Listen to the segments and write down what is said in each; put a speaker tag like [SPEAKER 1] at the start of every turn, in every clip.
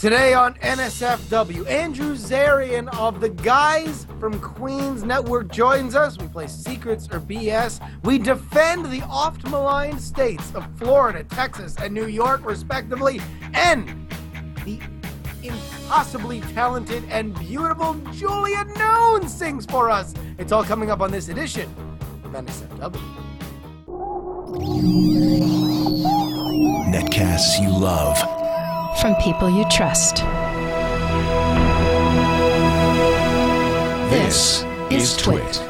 [SPEAKER 1] Today on NSFW, Andrew Zarian of the Guys from Queens Network joins us. We play Secrets or BS. We defend the oft-maligned states of Florida, Texas, and New York, respectively, and the impossibly talented and beautiful Julia Nunes sings for us. It's all coming up on this edition of NSFW.
[SPEAKER 2] Netcasts you love.
[SPEAKER 3] From people you trust.
[SPEAKER 2] This is Twit.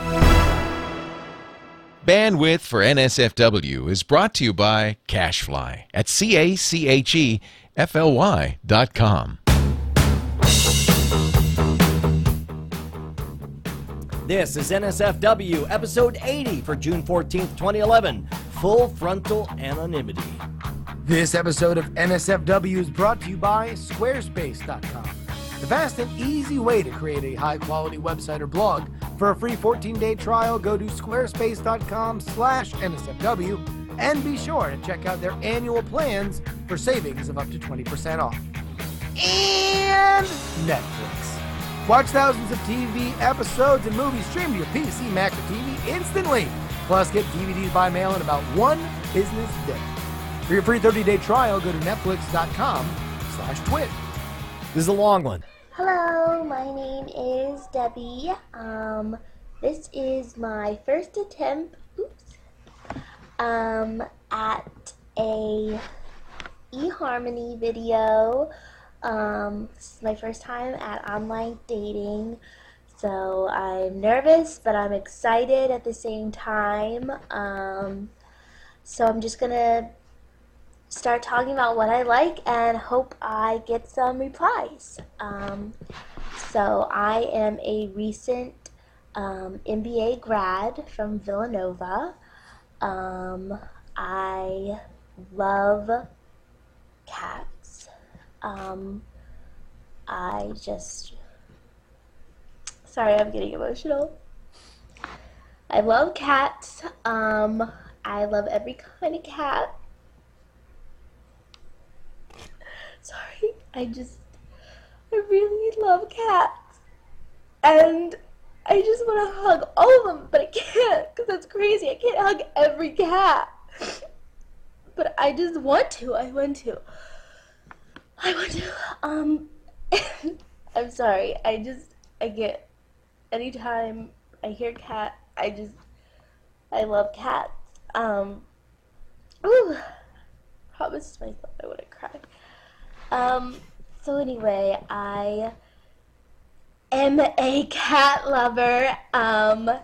[SPEAKER 4] Bandwidth for NSFW is brought to you by Cashfly at CACHEFLY.com.
[SPEAKER 5] This is NSFW, episode 80 for June 14th, 2011. Full Frontal Anonymity.
[SPEAKER 1] This episode of NSFW is brought to you by Squarespace.com, the fast and easy way to create a high-quality website or blog. For a free 14-day trial, go to squarespace.com/NSFW and be sure to check out their annual plans for savings of up to 20% off. And Netflix. Watch thousands of TV episodes and movies streamed to your PC, Mac, or TV instantly. Plus, get DVDs by mail in about one business day. For your free 30-day trial, go to netflix.com/twit.
[SPEAKER 5] This is a long one.
[SPEAKER 6] Hello, my name is Debbie. This is my first attempt, at a eHarmony video. This is my first time at online dating, so I'm nervous, but I'm excited at the same time. So I'm just gonna start talking about what I like and hope I get some replies. So I am a recent MBA grad from Villanova. I love cats. Sorry, I'm getting emotional. I love cats. I love every kind of cat. Sorry, I really love cats, and I just want to hug all of them, but I can't, because that's crazy. I can't hug every cat, but I just want to. I want to. I'm sorry, I get, anytime I hear cat, I love cats. Promised myself I wouldn't cry. So anyway, I am a cat lover, and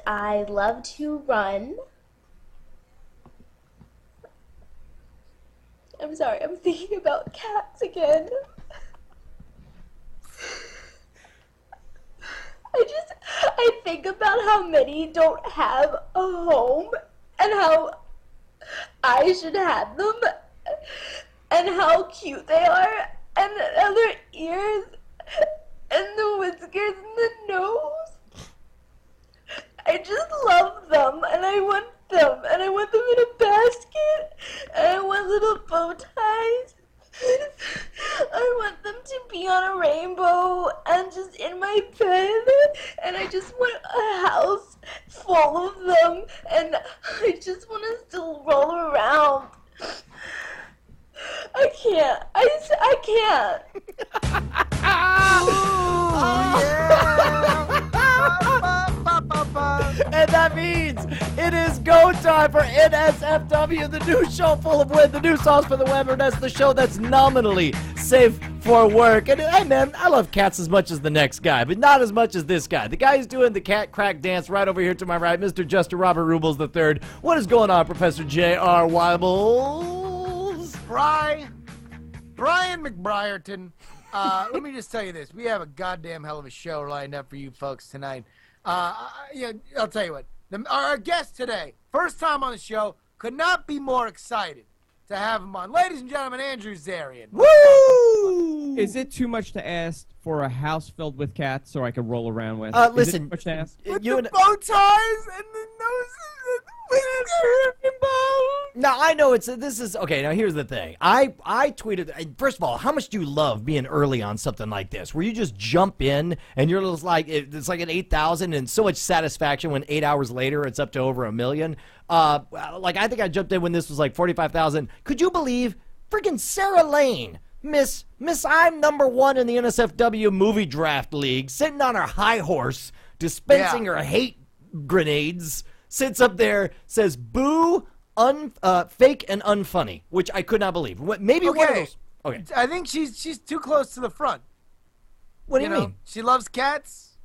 [SPEAKER 6] I love to run. I'm sorry, I'm thinking about cats again. I think about how many don't have a home, and how I should have them, and how cute they are, and their ears, and the whiskers, and the nose. I just love them, and I want them, and I want them in a basket, and I want little bow ties. I want them to be on a rainbow and just in my bed, and I just want a house full of them, and I just want to still roll around. I can't. I can't.
[SPEAKER 5] And that means it is go time for NSFW, the new show full of wit, the new songs for the web, and that's the show that's nominally safe for work. And hey man, I love cats as much as the next guy, but not as much as this guy. The guy who's doing the cat crack dance right over here to my right, Mr. Justin Robert Rubles III. What is going on, Professor J.R. Weibles?
[SPEAKER 1] Brian McBriarton. Let me just tell you this. We have a goddamn hell of a show lined up for you folks tonight. I'll tell you what. Our guest today, first time on the show, could not be more excited to have him on. Ladies and gentlemen, Andrew Zarian.
[SPEAKER 5] Woo!
[SPEAKER 7] Is it too much to ask for a house filled with cats so I can roll around with?
[SPEAKER 5] Listen,
[SPEAKER 7] is it too much to ask?
[SPEAKER 1] With the bow ties and the noses.
[SPEAKER 5] Now I know this is okay. Now here's the thing. I tweeted. First of all, how much do you love being early on something like this, where you just jump in and you're just like it's like an 8,000 and so much satisfaction when 8 hours later it's up to over 1 million. Like I think I jumped in when this was like 45,000. Could you believe freaking Sarah Lane, Miss I'm #1 in the NSFW movie draft league, sitting on her high horse, dispensing her hate grenades, sits up there, says boo. Fake and unfunny, which I could not believe. Maybe one of those. Okay,
[SPEAKER 1] I think she's too close to the front.
[SPEAKER 5] What do you mean?
[SPEAKER 1] She loves cats.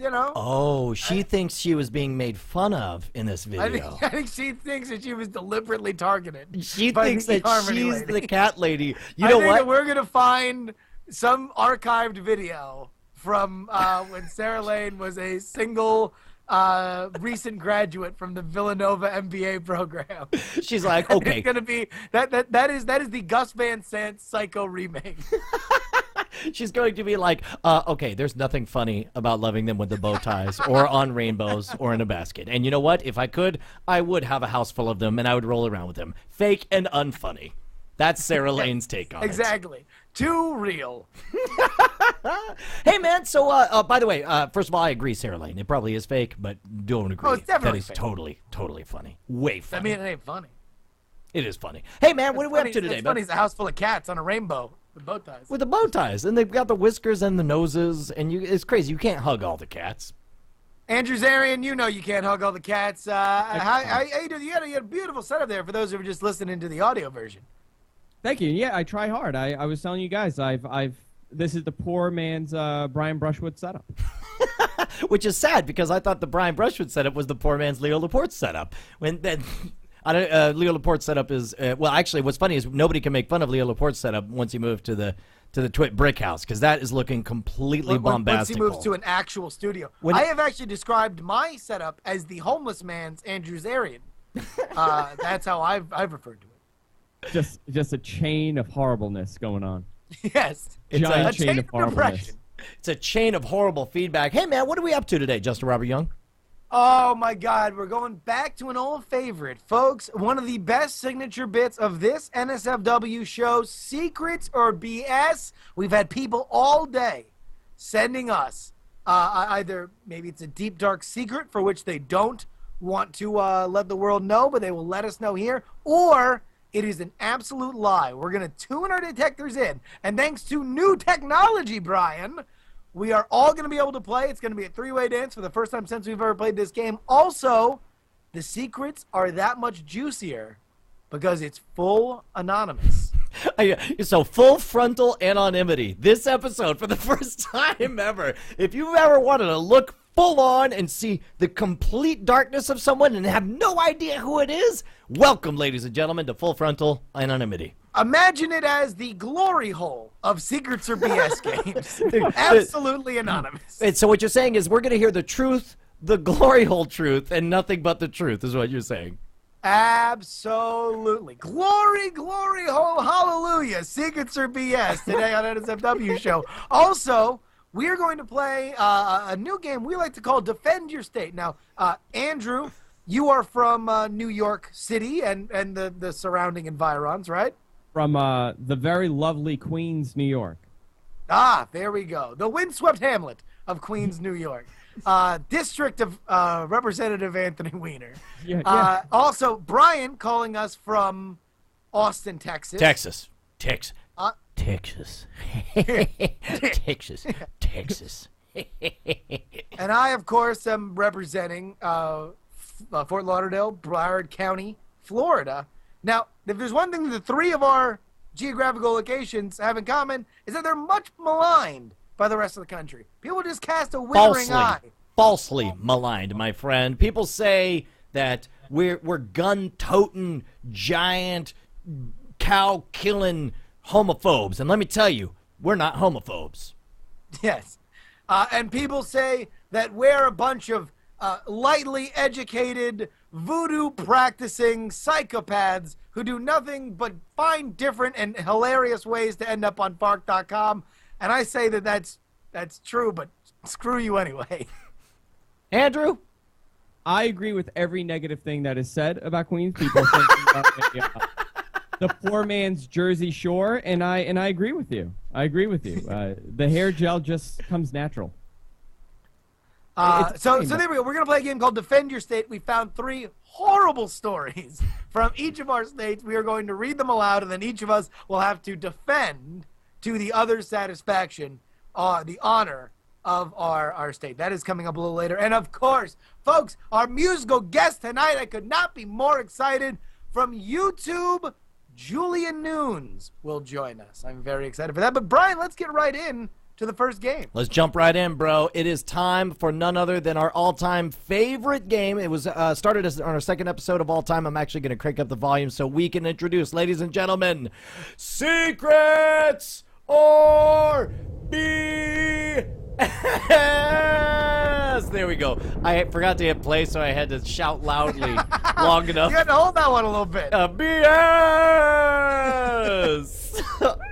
[SPEAKER 5] Oh, she thinks she was being made fun of in this video.
[SPEAKER 1] I think she thinks that she was deliberately targeted.
[SPEAKER 5] She thinks that she's the cat lady.
[SPEAKER 1] I think that we're gonna find some archived video from when Sarah Lane was a single. Recent graduate from the Villanova MBA program.
[SPEAKER 5] She's like, okay,
[SPEAKER 1] it's gonna be that is the Gus Van Sant Psycho remake.
[SPEAKER 5] She's going to be like, okay, there's nothing funny about loving them with the bow ties or on rainbows or in a basket. And you know what? If I could, I would have a house full of them and I would roll around with them. Fake and unfunny. That's Sarah Lane's take on it.
[SPEAKER 1] Exactly. Too real.
[SPEAKER 5] Hey, man, so, by the way, first of all, I agree, Sarah Lane. It probably is fake, but don't agree.
[SPEAKER 1] Oh, it's definitely
[SPEAKER 5] fake.
[SPEAKER 1] fake.
[SPEAKER 5] Totally funny. Way funny.
[SPEAKER 1] I mean, it ain't funny.
[SPEAKER 5] It is funny. Hey, man, what are we up to today,
[SPEAKER 1] It's funny. It's a house full of cats on a rainbow with bow ties.
[SPEAKER 5] With the bow ties, and they've got the whiskers and the noses, and it's crazy. You can't hug all the cats.
[SPEAKER 1] Andrew Zarian, you can't hug all the cats. How you doing? You had a beautiful setup there for those who were just listening to the audio version.
[SPEAKER 7] Thank you. Yeah, I try hard. I was telling you guys, this is the poor man's Brian Brushwood setup.
[SPEAKER 5] Which is sad because I thought the Brian Brushwood setup was the poor man's Leo Laporte setup. Leo Laporte's setup is well, actually, what's funny is nobody can make fun of Leo Laporte's setup once he moved to the Twit Brick House because that is looking completely bombastic.
[SPEAKER 1] Once he moves to an actual studio, I have actually described my setup as the homeless man's Andrew Zarian. That's how I've referred to it.
[SPEAKER 7] Just a chain of horribleness going on.
[SPEAKER 1] Yes,
[SPEAKER 7] it's a chain of horribleness.
[SPEAKER 1] Depression.
[SPEAKER 5] It's a chain of horrible feedback. Hey, man, what are we up to today, Justin Robert Young?
[SPEAKER 1] Oh, my God. We're going back to an old favorite. Folks, one of the best signature bits of this NSFW show, Secrets or BS. We've had people all day sending us either maybe it's a deep, dark secret for which they don't want to let the world know, but they will let us know here, or it is an absolute lie. We're going to tune our detectors in, and thanks to new technology, Brian, we are all going to be able to play. It's going to be a three-way dance for the first time since we've ever played this game. Also, the secrets are that much juicier because it's full anonymous.
[SPEAKER 5] So full frontal anonymity. This episode, for the first time ever, if you've ever wanted to look full on and see the complete darkness of someone and have no idea who it is, welcome, ladies and gentlemen, to full frontal anonymity.
[SPEAKER 1] Imagine it as the glory hole of Secrets or BS games. Absolutely anonymous.
[SPEAKER 5] And so what you're saying is we're going to hear the truth, the glory hole truth, and nothing but the truth is what you're saying.
[SPEAKER 1] Absolutely. Glory, glory hole, hallelujah. Secrets or BS today on NSFW show. Also, we are going to play a new game we like to call Defend Your State. Now, Andrew, you are from New York City and the surrounding environs, right?
[SPEAKER 7] From the very lovely Queens, New York.
[SPEAKER 1] Ah, there we go. The windswept hamlet of Queens, New York. District of Representative Anthony Weiner.
[SPEAKER 7] Yeah.
[SPEAKER 1] Also, Brian calling us from Austin, Texas.
[SPEAKER 5] Texas. Texas.
[SPEAKER 1] And I, of course, am representing Fort Lauderdale, Broward County, Florida. Now, if there's one thing the three of our geographical locations have in common, is that they're much maligned by the rest of the country. People just cast a withering eye.
[SPEAKER 5] Falsely maligned, my friend. People say that we're gun-toting, giant, cow-killing homophobes. And let me tell you, we're not homophobes.
[SPEAKER 1] Yes. And people say that we're a bunch of lightly educated, voodoo-practicing psychopaths who do nothing but find different and hilarious ways to end up on Fark.com. And I say that that's true, but screw you anyway.
[SPEAKER 5] Andrew?
[SPEAKER 7] I agree with every negative thing that is said about Queens. People think the poor man's Jersey Shore, and I agree with you. I agree with you. The hair gel just comes natural.
[SPEAKER 1] So there we go. We're going to play a game called Defend Your State. We found 3 horrible stories from each of our states. We are going to read them aloud, and then each of us will have to defend to the other's satisfaction the honor of our state. That is coming up a little later. And, of course, folks, our musical guest tonight, I could not be more excited. From YouTube, Julian Nunes will join us. I'm very excited for that. But, Brian, let's get right in to the first game.
[SPEAKER 5] Let's jump right in, bro. It is time for none other than our all-time favorite game. It was started on our second episode of All Time. I'm actually going to crank up the volume so we can introduce, ladies and gentlemen, Secrets or BS. There we go. I forgot to hit play, so I had to shout loudly long enough.
[SPEAKER 1] You had to hold that one a little bit.
[SPEAKER 5] BS.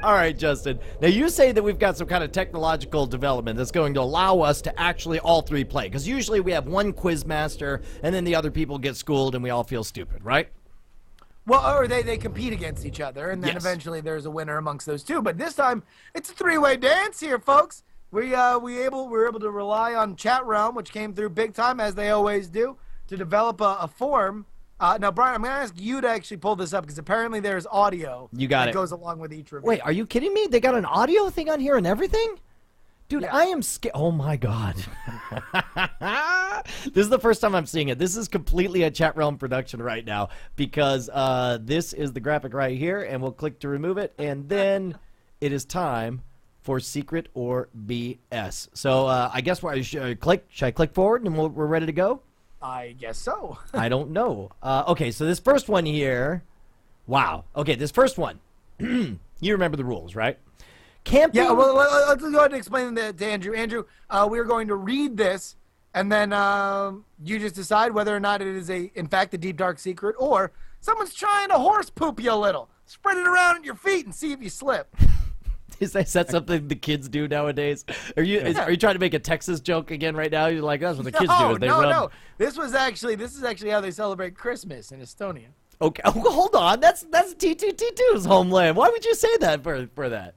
[SPEAKER 5] All right, Justin. Now, you say that we've got some kind of technological development that's going to allow us to actually all 3 play. Because usually we have one quiz master, and then the other people get schooled, and we all feel stupid, right?
[SPEAKER 1] Well, or they compete against each other, and then eventually there's a winner amongst those 2. But this time, it's a 3-way dance here, folks. We're able to rely on Chat Realm, which came through big time, as they always do, to develop a form. Now, Brian, I'm going to ask you to actually pull this up, because apparently there's audio that goes along with each review.
[SPEAKER 5] Wait, are you kidding me? They got an audio thing on here and everything? Dude, I am scared. Oh, my God. This is the first time I'm seeing it. This is completely a Chat Realm production right now, because this is the graphic right here, and we'll click to remove it, and then it is time for Secret or BS. So I guess should I click forward, and we're ready to go?
[SPEAKER 1] I guess so.
[SPEAKER 5] I don't know. Okay, so this first one here. Wow. Okay, this first one. You remember the rules, right? Camping.
[SPEAKER 1] Yeah, well, let's go ahead and explain that to Andrew. Andrew, we're going to read this, and then you just decide whether or not it is, in fact, a deep, dark secret, or someone's trying to horse poop you a little. Spread it around at your feet and see if you slip.
[SPEAKER 5] Is that something the kids do nowadays? Are you trying to make a Texas joke again right now? You're like, that's what the kids do.
[SPEAKER 1] No. This is actually how they celebrate Christmas in Estonia.
[SPEAKER 5] Okay, hold on. That's T2T2's homeland. Why would you say that for that?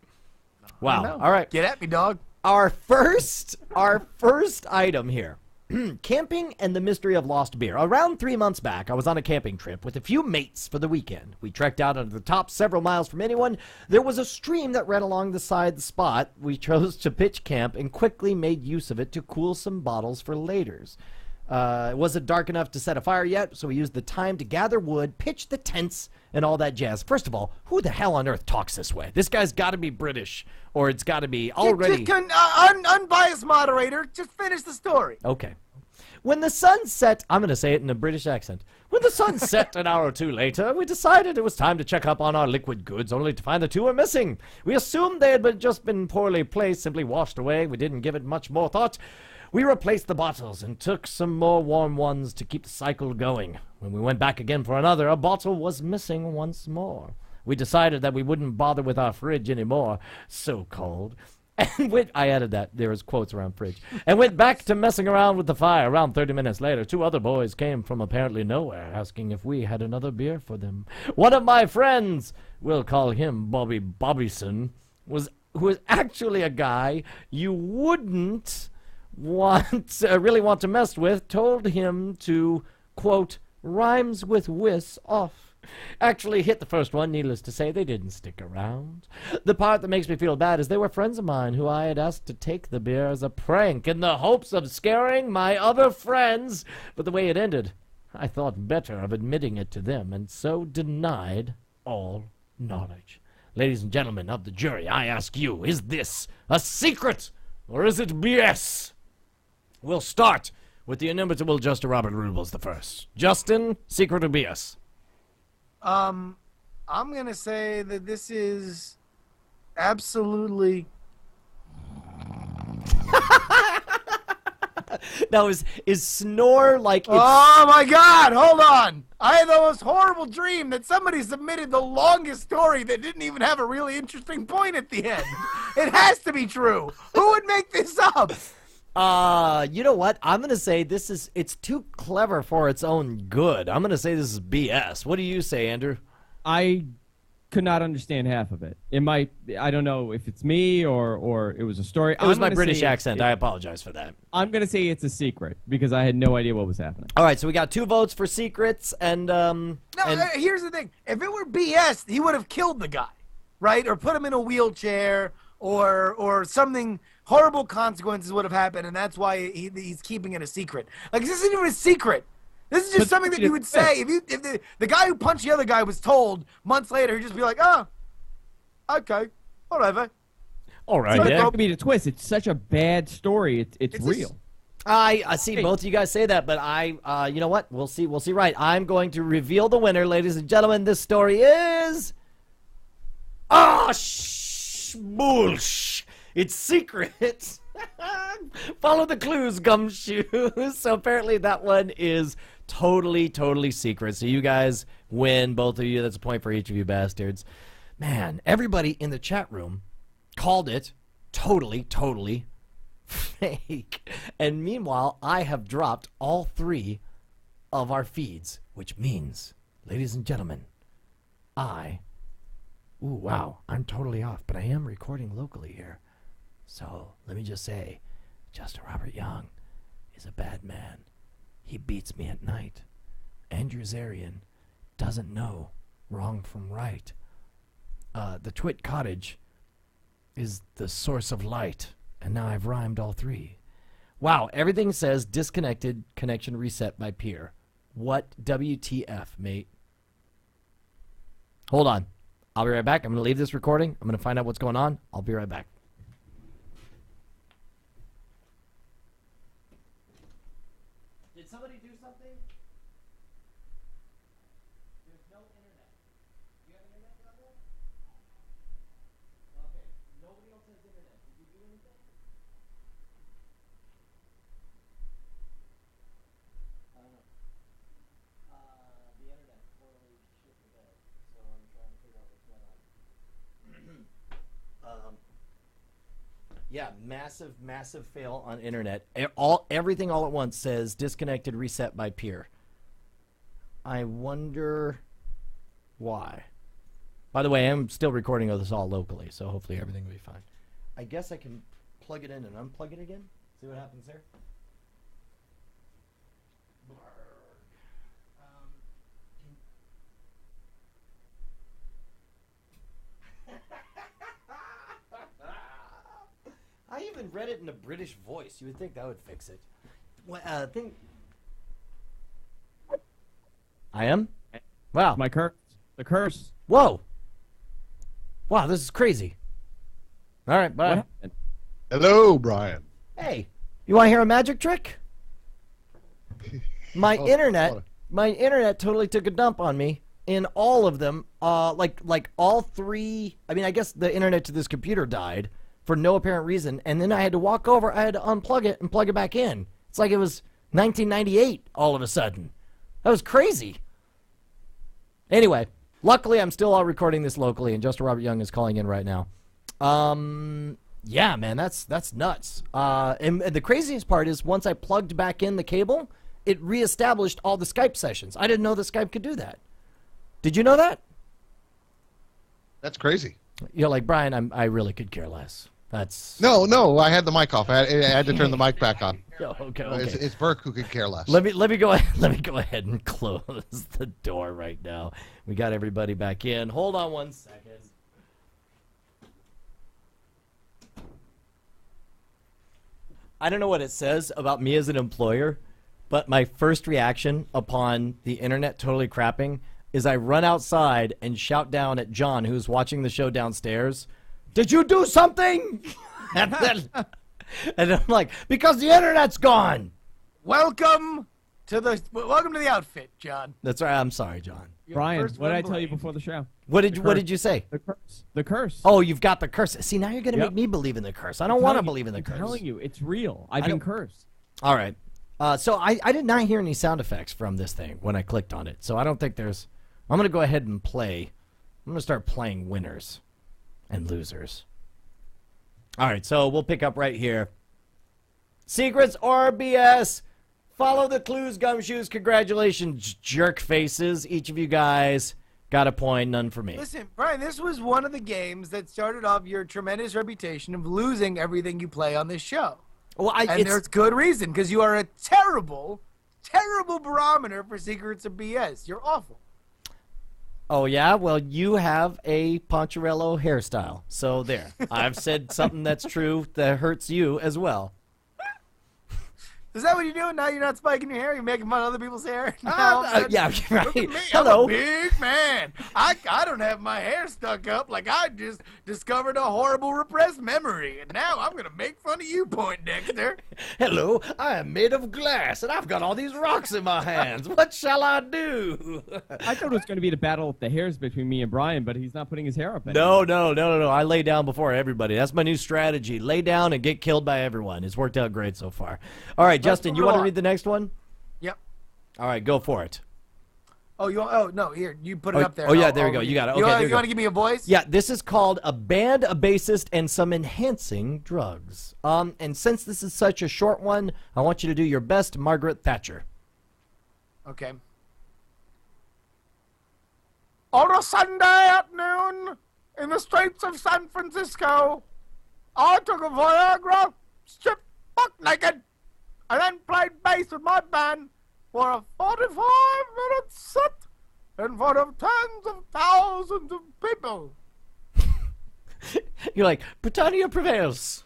[SPEAKER 5] Wow. All right.
[SPEAKER 1] Get at me, dog.
[SPEAKER 5] Our first item here. Camping and the mystery of lost beer. Around 3 months back, I was on a camping trip with a few mates for the weekend. We trekked out onto the top several miles from anyone. There was a stream that ran along the side of the spot. We chose to pitch camp and quickly made use of it to cool some bottles for laters. It wasn't dark enough to set a fire yet, so we used the time to gather wood, pitch the tents, and all that jazz. First of all, who the hell on earth talks this way? This guy's got to be British, or it's got to be already...
[SPEAKER 1] Unbiased moderator, just finish the story.
[SPEAKER 5] Okay. When the sun set... I'm going to say it in a British accent. When the sun set an hour or 2 later, we decided it was time to check up on our liquid goods, only to find the 2 were missing. We assumed they had just been poorly placed, simply washed away. We didn't give it much more thought. We replaced the bottles and took some more warm ones to keep the cycle going. When we went back again for another, a bottle was missing once more. We decided that we wouldn't bother with our fridge anymore. So cold. And I added that. There was quotes around fridge. And went back to messing around with the fire. Around 30 minutes later, 2 other boys came from apparently nowhere, asking if we had another beer for them. One of my friends, we'll call him Bobby Bobbyson, who was actually a guy you wouldn't really want to mess with, told him to, quote, rhymes with whiz off. Actually hit the first one. Needless to say, they didn't stick around. The part that makes me feel bad is they were friends of mine who I had asked to take the beer as a prank in the hopes of scaring my other friends. But the way it ended, I thought better of admitting it to them, and so denied all knowledge. Ladies and gentlemen of the jury, I ask you, is this a secret or is it BS? We'll start with the inimitable Justin Robert Rubles the first. Justin, secret or BS?
[SPEAKER 1] I'm gonna say that this is absolutely.
[SPEAKER 5] Now, is snore like?
[SPEAKER 1] Oh my God! Hold on! I had the most horrible dream that somebody submitted the longest story that didn't even have a really interesting point at the end. It has to be true. Who would make this up?
[SPEAKER 5] You know what? I'm going to say it's too clever for its own good. I'm going to say this is BS. What do you say, Andrew?
[SPEAKER 7] I could not understand half of it. It might, I don't know if it's me or it was a story.
[SPEAKER 5] It was my British accent. I apologize for that.
[SPEAKER 7] I'm going to say it's a secret because I had no idea what was happening.
[SPEAKER 5] All right, so we got 2 votes for secrets and
[SPEAKER 1] Here's the thing. If it were BS, he would have killed the guy, right? Or put him in a wheelchair or something. Horrible consequences would have happened, and that's why he's keeping it a secret. Like, this isn't even a secret. This is just something that you would say. If the guy who punched the other guy was told months later, he'd just be like, oh, okay, whatever.
[SPEAKER 5] all right.
[SPEAKER 7] It's not
[SPEAKER 5] Yeah.
[SPEAKER 7] going to be a twist. It's such a bad story. It's real.
[SPEAKER 5] I see both of you guys say that, but you know what? We'll see. We'll see. Right. I'm going to reveal the winner, ladies and gentlemen. This story is bullsh. It's secret. Follow the clues, gumshoes. So apparently that one is totally secret. So you guys win, both of you. That's a point for each of you bastards. Man, everybody in the chat room called it totally fake. And meanwhile, I have dropped all 3 of our feeds, which means, ladies and gentlemen, wow, I'm totally off, but I am recording locally here. So let me just say, Justin Robert Young is a bad man. He beats me at night. Andrew Zarian doesn't know wrong from right. The Twit Cottage is the source of light. And now I've rhymed all 3. Wow, everything says disconnected, connection reset by peer. What WTF, mate? Hold on. I'll be right back. I'm going to leave this recording. I'm going to find out what's going on. I'll be right back. Did somebody do something? There's no internet. Do you have internet down there? Okay. Nobody else has internet. Did you do anything? I don't know. The internet totally shit the bed, so I'm trying to figure out what's going on. Yeah, massive fail on internet. Everything all at once says disconnected, reset by peer. I wonder why. By the way, I'm still recording this all locally, so hopefully everything will be fine. I guess I can plug it in and unplug it again. See what happens there. I even read it in a British voice. You would think that would fix it. I am? Wow.
[SPEAKER 7] My curse. The curse.
[SPEAKER 5] Whoa. Wow, this is crazy. All right, bye.
[SPEAKER 7] What happened?
[SPEAKER 8] Hello, Brian.
[SPEAKER 5] Hey, you want to hear a magic trick? My internet totally took a dump on me in all of them. Like all 3. I mean, I guess the internet to this computer died for no apparent reason, and then I had to walk over. I had to unplug it and plug it back in. It's like it was 1998 all of a sudden. That was crazy. Anyway, luckily I'm still recording this locally, and Justin Robert Young is calling in right now. Yeah, man, that's nuts. And the craziest part is once I plugged back in the cable, it reestablished all the Skype sessions. I didn't know that Skype could do that. Did you know that?
[SPEAKER 8] That's crazy.
[SPEAKER 5] You're like, Brian, I really could care less. That's
[SPEAKER 8] No, I had the mic off. I had to turn the mic back on.
[SPEAKER 5] okay.
[SPEAKER 8] It's Burke who could care less.
[SPEAKER 5] Let me go ahead and close the door right now. We got everybody back in. Hold on 1 second. I don't know what it says about me as an employer, but my first reaction upon the internet totally crapping is I run outside and shout down at John, who's watching the show downstairs, "Did you do something?" and I'm like, because the internet's gone.
[SPEAKER 1] Welcome to the outfit, John.
[SPEAKER 5] That's right. I'm sorry, John.
[SPEAKER 7] Brian, what did I tell you before the show?
[SPEAKER 5] What did you say?
[SPEAKER 7] The curse. The curse.
[SPEAKER 5] Oh, you've got the curse. See, now you're going to
[SPEAKER 7] Yep.
[SPEAKER 5] make me believe in the curse. I don't want to believe in the curse.
[SPEAKER 7] I'm telling you, it's real. I've been cursed.
[SPEAKER 5] All right. So I did not hear any sound effects from this thing when I clicked on it. So I don't think there's... I'm going to go ahead and play. I'm going to start playing winners and losers. All right, so we'll pick up right here. Secrets or BS? Follow the clues, gumshoes. Congratulations, jerk faces. Each of you guys got a point, none for me.
[SPEAKER 1] Listen, Brian, this was one of the games that started off your tremendous reputation of losing everything you play on this show.
[SPEAKER 5] Well,
[SPEAKER 1] And there's good reason, because you are a terrible, terrible barometer for secrets of BS. You're awful.
[SPEAKER 5] Oh, yeah? Well, you have a Poncherello hairstyle. So there. I've said something that's true that hurts you as well.
[SPEAKER 1] Is that what you're doing? Now you're not spiking your hair? You're making fun of other people's hair? Now,
[SPEAKER 5] Yeah, right.
[SPEAKER 1] look at me.
[SPEAKER 5] Hello.
[SPEAKER 1] I'm a big man. I don't have my hair stuck up like I just discovered a horrible repressed memory. And now I'm going to make fun of you, Poindexter.
[SPEAKER 5] Hello, I am made of glass, and I've got all these rocks in my hands. What shall I do?
[SPEAKER 7] I thought it was going to be the battle of the hairs between me and Brian, but he's not putting his hair up anymore.
[SPEAKER 5] No. I lay down before everybody. That's my new strategy. Lay down and get killed by everyone. It's worked out great so far. All right, Justin, you want to read the next one?
[SPEAKER 1] Yep.
[SPEAKER 5] All right, go for it.
[SPEAKER 1] Oh, no, here, you put it up there.
[SPEAKER 5] Oh, yeah, there you go. You got it. Okay,
[SPEAKER 1] you want to give me a voice?
[SPEAKER 5] Yeah, this is called A Band, a Bassist, and Some Enhancing Drugs. And since this is such a short one, I want you to do your best Margaret Thatcher.
[SPEAKER 1] Okay. On a Sunday at noon, in the streets of San Francisco, I took a Viagra, stripped buck naked, and then played bass with my band for a 45-minute set in front of tens of thousands of people.
[SPEAKER 5] You're like, Britannia prevails.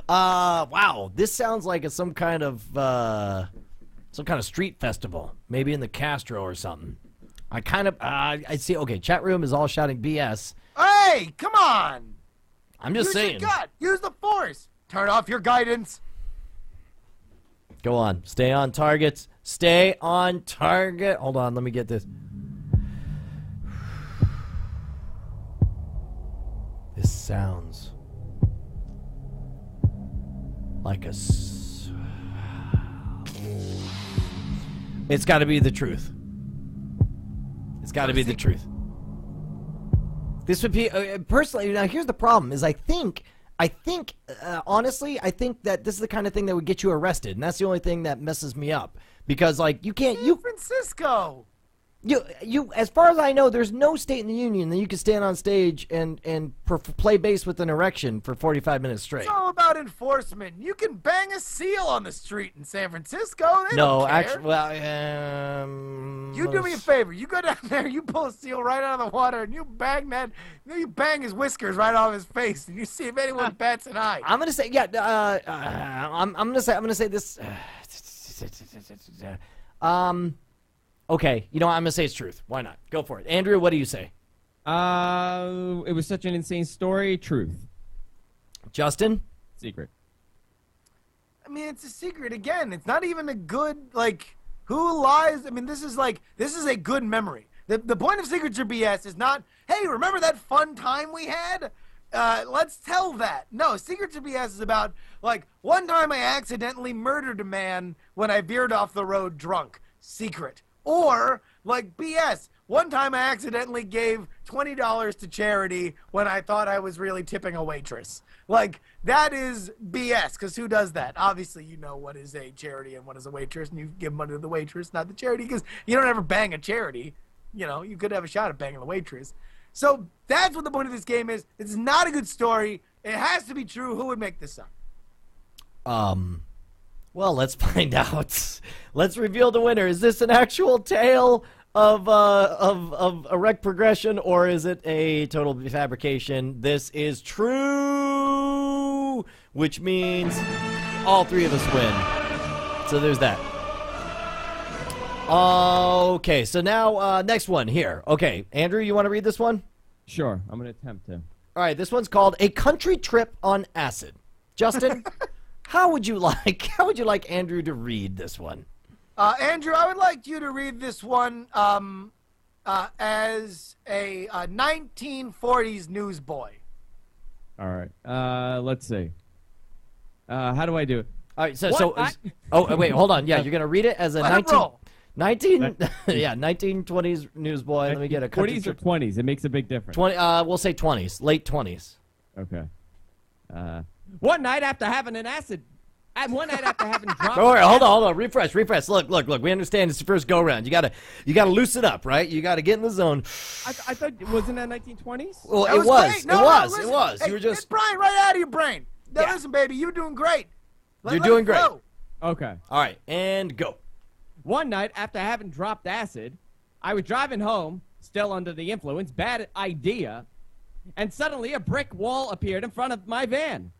[SPEAKER 5] Wow, this sounds like it's some kind of street festival, maybe in the Castro or something. I see. Okay, chat room is all shouting BS.
[SPEAKER 1] Hey, come on!
[SPEAKER 5] I'm just saying.
[SPEAKER 1] Use your gut. Use the force. Turn off your guidance.
[SPEAKER 5] Go on. Stay on target. Stay on target. Hold on. Let me get this. This sounds like a... It's got to be the truth. It's got to be the truth. This would be... personally, now here's the problem, is I think, honestly, I think that this is the kind of thing that would get you arrested, and that's the only thing that messes me up. Because, like, you can't...
[SPEAKER 1] San Francisco!
[SPEAKER 5] You, as far as I know, there's no state in the union that you can stand on stage and play bass with an erection for 45 minutes straight.
[SPEAKER 1] It's all about enforcement. You can bang a seal on the street in San Francisco. They
[SPEAKER 5] No,
[SPEAKER 1] don't care.
[SPEAKER 5] actually, well,
[SPEAKER 1] You do me a favor. You go down there, you pull a seal right out of the water, and you bang that. You bang his whiskers right off his face, and you see if anyone bats an eye.
[SPEAKER 5] I'm gonna say, yeah. I'm gonna say this. Okay, you know what? I'm gonna say it's truth. Why not? Go for it, Andrew. What do you say?
[SPEAKER 7] It was such an insane story. Truth.
[SPEAKER 5] Justin?
[SPEAKER 7] Secret.
[SPEAKER 1] I mean, it's a secret again. It's not even a good, like, who lies? I mean, this is a good memory. The point of Secrets or BS is not, hey, remember that fun time we had? Let's tell that. No, Secrets or BS is about, like, one time I accidentally murdered a man when I veered off the road drunk. Secret. Or, like, BS. One time I accidentally gave $20 to charity when I thought I was really tipping a waitress. Like, that is BS, because who does that? Obviously, you know what is a charity and what is a waitress, and you give money to the waitress, not the charity, because you don't ever bang a charity. You know, you could have a shot at banging the waitress. So that's what the point of this game is. It's not a good story. It has to be true. Who would make this up?
[SPEAKER 5] Well, let's find out. Let's reveal the winner. Is this an actual tale of erect progression, or is it a total fabrication? This is true, which means all three of us win. So there's that. Okay, so now next one here. Okay, Andrew, you want to read this one?
[SPEAKER 7] Sure, I'm gonna attempt to.
[SPEAKER 5] All right, this one's called A Country Trip on Acid. Justin, how would you like Andrew to read this one?
[SPEAKER 1] Andrew, I would like you to read this one as a 1940s newsboy.
[SPEAKER 7] All right. Let's see. How do I do it?
[SPEAKER 5] All right, oh, wait, hold on. Yeah, you're going to read it as a 1920s newsboy. Let me get a country
[SPEAKER 7] 40s or 20s? It makes a big difference.
[SPEAKER 5] 20. We'll say 20s, late 20s.
[SPEAKER 7] Okay. One night after having an acid, one night after having dropped.
[SPEAKER 5] All right, hold on. Refresh. Look. We understand it's the first go round. You gotta loosen up, right? You gotta get in the zone.
[SPEAKER 7] I thought wasn't that 1920s?
[SPEAKER 5] Well,
[SPEAKER 1] That
[SPEAKER 5] it was.
[SPEAKER 1] great.
[SPEAKER 5] It
[SPEAKER 1] No,
[SPEAKER 5] was.
[SPEAKER 1] listen.
[SPEAKER 5] It was.
[SPEAKER 1] Hey,
[SPEAKER 5] You were just.
[SPEAKER 1] get Brian right out of your brain. Now,
[SPEAKER 5] Yeah.
[SPEAKER 1] listen, baby, you're doing great.
[SPEAKER 5] You're
[SPEAKER 1] Let
[SPEAKER 5] doing
[SPEAKER 1] it
[SPEAKER 5] great.
[SPEAKER 1] flow.
[SPEAKER 7] Okay.
[SPEAKER 5] All right, and go.
[SPEAKER 7] One night after having dropped acid, I was driving home, still under the influence, bad idea, and suddenly a brick wall appeared in front of my van.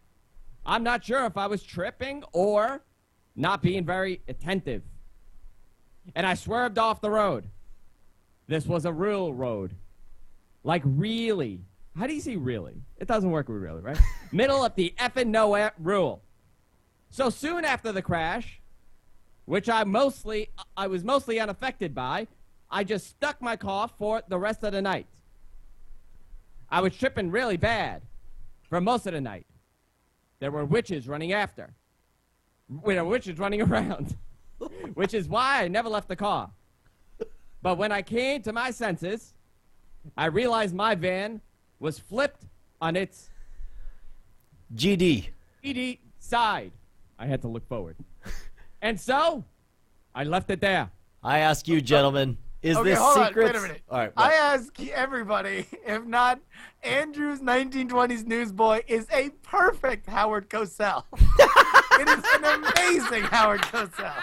[SPEAKER 7] I'm not sure if I was tripping or not being very attentive. And I swerved off the road. This was a real road. Like really. How do you see really? It doesn't work with really, right? Middle of the effing nowhere rule. So soon after the crash, which I was mostly unaffected by, I just stuck my car for the rest of the night. I was tripping really bad for most of the night. There were witches running after. There were witches running around, which is why I never left the car. But when I came to my senses, I realized my van was flipped on its
[SPEAKER 5] GD.
[SPEAKER 7] side. I had to look forward. And so, I left it there.
[SPEAKER 5] I ask you, gentlemen, is
[SPEAKER 1] Okay,
[SPEAKER 5] this
[SPEAKER 1] hold on.
[SPEAKER 5] secret?
[SPEAKER 1] Wait a minute.
[SPEAKER 5] All right. what?
[SPEAKER 1] I ask everybody, if not, Andrew's 1920s newsboy is a perfect Howard Cosell. It is an amazing Howard Cosell.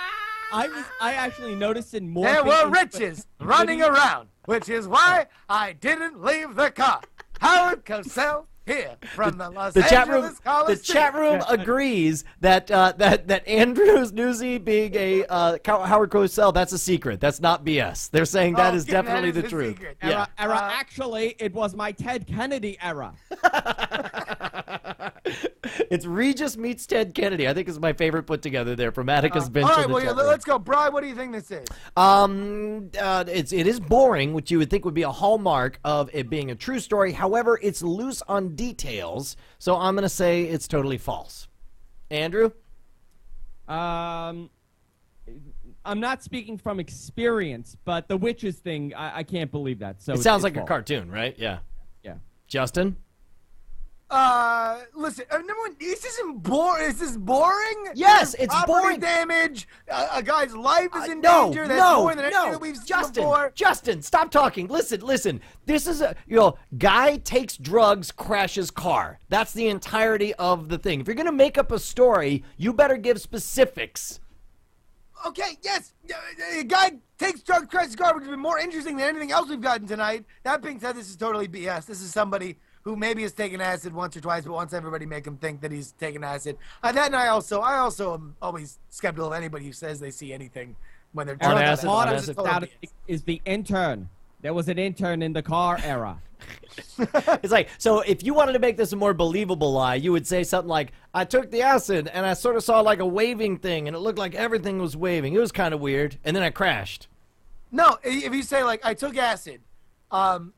[SPEAKER 7] I actually noticed in more.
[SPEAKER 1] There were
[SPEAKER 7] people-
[SPEAKER 1] riches running around, which is why I didn't leave the car. Howard Cosell here from the Los
[SPEAKER 5] The chat room,
[SPEAKER 1] Angeles Coliseum.
[SPEAKER 5] the chat room agrees that that Andrew's Newsy being a Howard Cosell, that's a secret. That's not BS. They're saying that is
[SPEAKER 1] Okay,
[SPEAKER 5] definitely
[SPEAKER 1] that
[SPEAKER 5] the
[SPEAKER 1] is
[SPEAKER 5] truth.
[SPEAKER 1] secret.
[SPEAKER 5] Yeah.
[SPEAKER 7] Actually, it was my Ted Kennedy era.
[SPEAKER 5] It's Regis meets Ted Kennedy. I think is my favorite put together there from Atticus Bench.
[SPEAKER 1] All
[SPEAKER 5] in
[SPEAKER 1] right,
[SPEAKER 5] the
[SPEAKER 1] well,
[SPEAKER 5] chat room.
[SPEAKER 1] let's go. Brian, what do you think this is?
[SPEAKER 5] It is boring, which you would think would be a hallmark of it being a true story. However, it's loose on details, so I'm going to say it's totally false. Andrew?
[SPEAKER 7] I'm not speaking from experience, but the witches thing, I can't believe that. So
[SPEAKER 5] It sounds like a cartoon, right? Yeah.
[SPEAKER 7] Yeah.
[SPEAKER 5] Justin?
[SPEAKER 1] Listen, number one, is this boring?
[SPEAKER 5] Yes,
[SPEAKER 1] There's
[SPEAKER 5] it's
[SPEAKER 1] property
[SPEAKER 5] boring.
[SPEAKER 1] damage. A guy's life is in
[SPEAKER 5] No,
[SPEAKER 1] danger. That's
[SPEAKER 5] no,
[SPEAKER 1] more than anything
[SPEAKER 5] no.
[SPEAKER 1] that we've seen
[SPEAKER 5] Justin,
[SPEAKER 1] before.
[SPEAKER 5] Justin, stop talking. Listen. This is guy takes drugs, crashes car. That's the entirety of the thing. If you're gonna make up a story, you better give specifics.
[SPEAKER 1] Okay, yes, a guy takes drugs, crashes car, which would be more interesting than anything else we've gotten tonight. That being said, this is totally BS. This is somebody who maybe has taken acid once or twice, but wants everybody make him think that he's taken acid. And I also am always skeptical of anybody who says they see anything when they're
[SPEAKER 5] On
[SPEAKER 1] drunk.
[SPEAKER 5] acid,
[SPEAKER 1] That's
[SPEAKER 5] on
[SPEAKER 1] total
[SPEAKER 5] acid.
[SPEAKER 1] BS.
[SPEAKER 7] Is the intern. There was an intern in the car era.
[SPEAKER 5] It's like, so if you wanted to make this a more believable lie, you would say something like, I took the acid and I sort of saw like a waving thing and it looked like everything was waving. It was kind of weird. And then I crashed.
[SPEAKER 1] No, if you say, like, I took acid,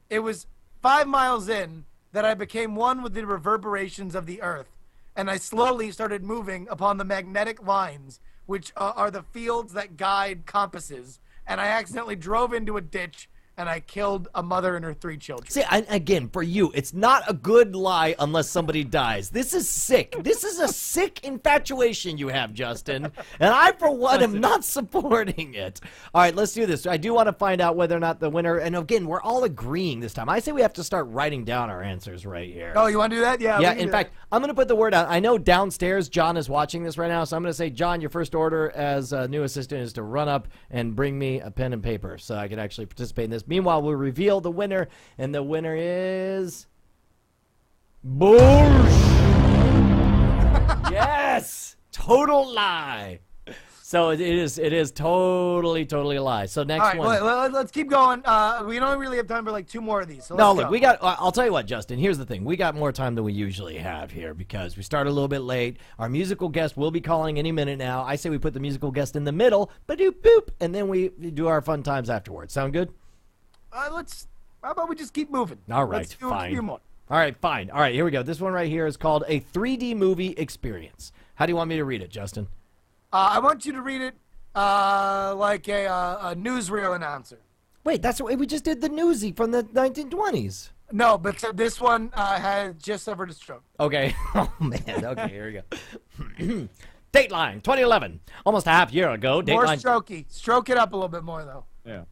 [SPEAKER 1] it was 5 miles in that I became one with the reverberations of the earth, and I slowly started moving upon the magnetic lines, which are the fields that guide compasses, and I accidentally drove into a ditch, and I killed a mother and her 3 children.
[SPEAKER 5] See, again, for you, it's not a good lie unless somebody dies. This is sick. This is a sick infatuation you have, Justin. And I, for one, am not supporting it. All right, let's do this. I do want to find out whether or not the winner, and again, we're all agreeing this time. I say we have to start writing down our answers right here.
[SPEAKER 1] Oh, you want to do that? Yeah. we
[SPEAKER 5] Yeah,
[SPEAKER 1] can
[SPEAKER 5] in
[SPEAKER 1] do
[SPEAKER 5] fact, I'm going to put the word out. I know downstairs John is watching this right now, so I'm going to say, John, your first order as a new assistant is to run up and bring me a pen and paper so I can actually participate in this. Meanwhile, we'll reveal the winner, and the winner is... Bullsh! Yes! Total lie. So it is totally a lie. So next
[SPEAKER 1] All right,
[SPEAKER 5] one.
[SPEAKER 1] well, let's keep going. We don't really have time for like 2 more of these. So
[SPEAKER 5] No,
[SPEAKER 1] let's
[SPEAKER 5] look,
[SPEAKER 1] go.
[SPEAKER 5] we got. I'll tell you what, Justin. Here's the thing: we got more time than we usually have here because we started a little bit late. Our musical guest will be calling any minute now. I say we put the musical guest in the middle, ba-doop boop, and then we do our fun times afterwards. Sound good?
[SPEAKER 1] How about we just keep moving?
[SPEAKER 5] All right,
[SPEAKER 1] Let's do
[SPEAKER 5] fine.
[SPEAKER 1] a few more.
[SPEAKER 5] All right, fine. All right, here we go. This one right here is called a 3D movie experience. How do you want me to read it, Justin?
[SPEAKER 1] I want you to read it like a newsreel announcer.
[SPEAKER 5] Wait, that's what we just did. The Newsy from the 1920s.
[SPEAKER 1] No, but so this one had just suffered a stroke.
[SPEAKER 5] Okay. Oh, man. Okay, here we go. Dateline, 2011. Almost a half year ago.
[SPEAKER 1] More
[SPEAKER 5] Dateline.
[SPEAKER 1] strokey. Stroke it up a little bit more, though.
[SPEAKER 7] Yeah.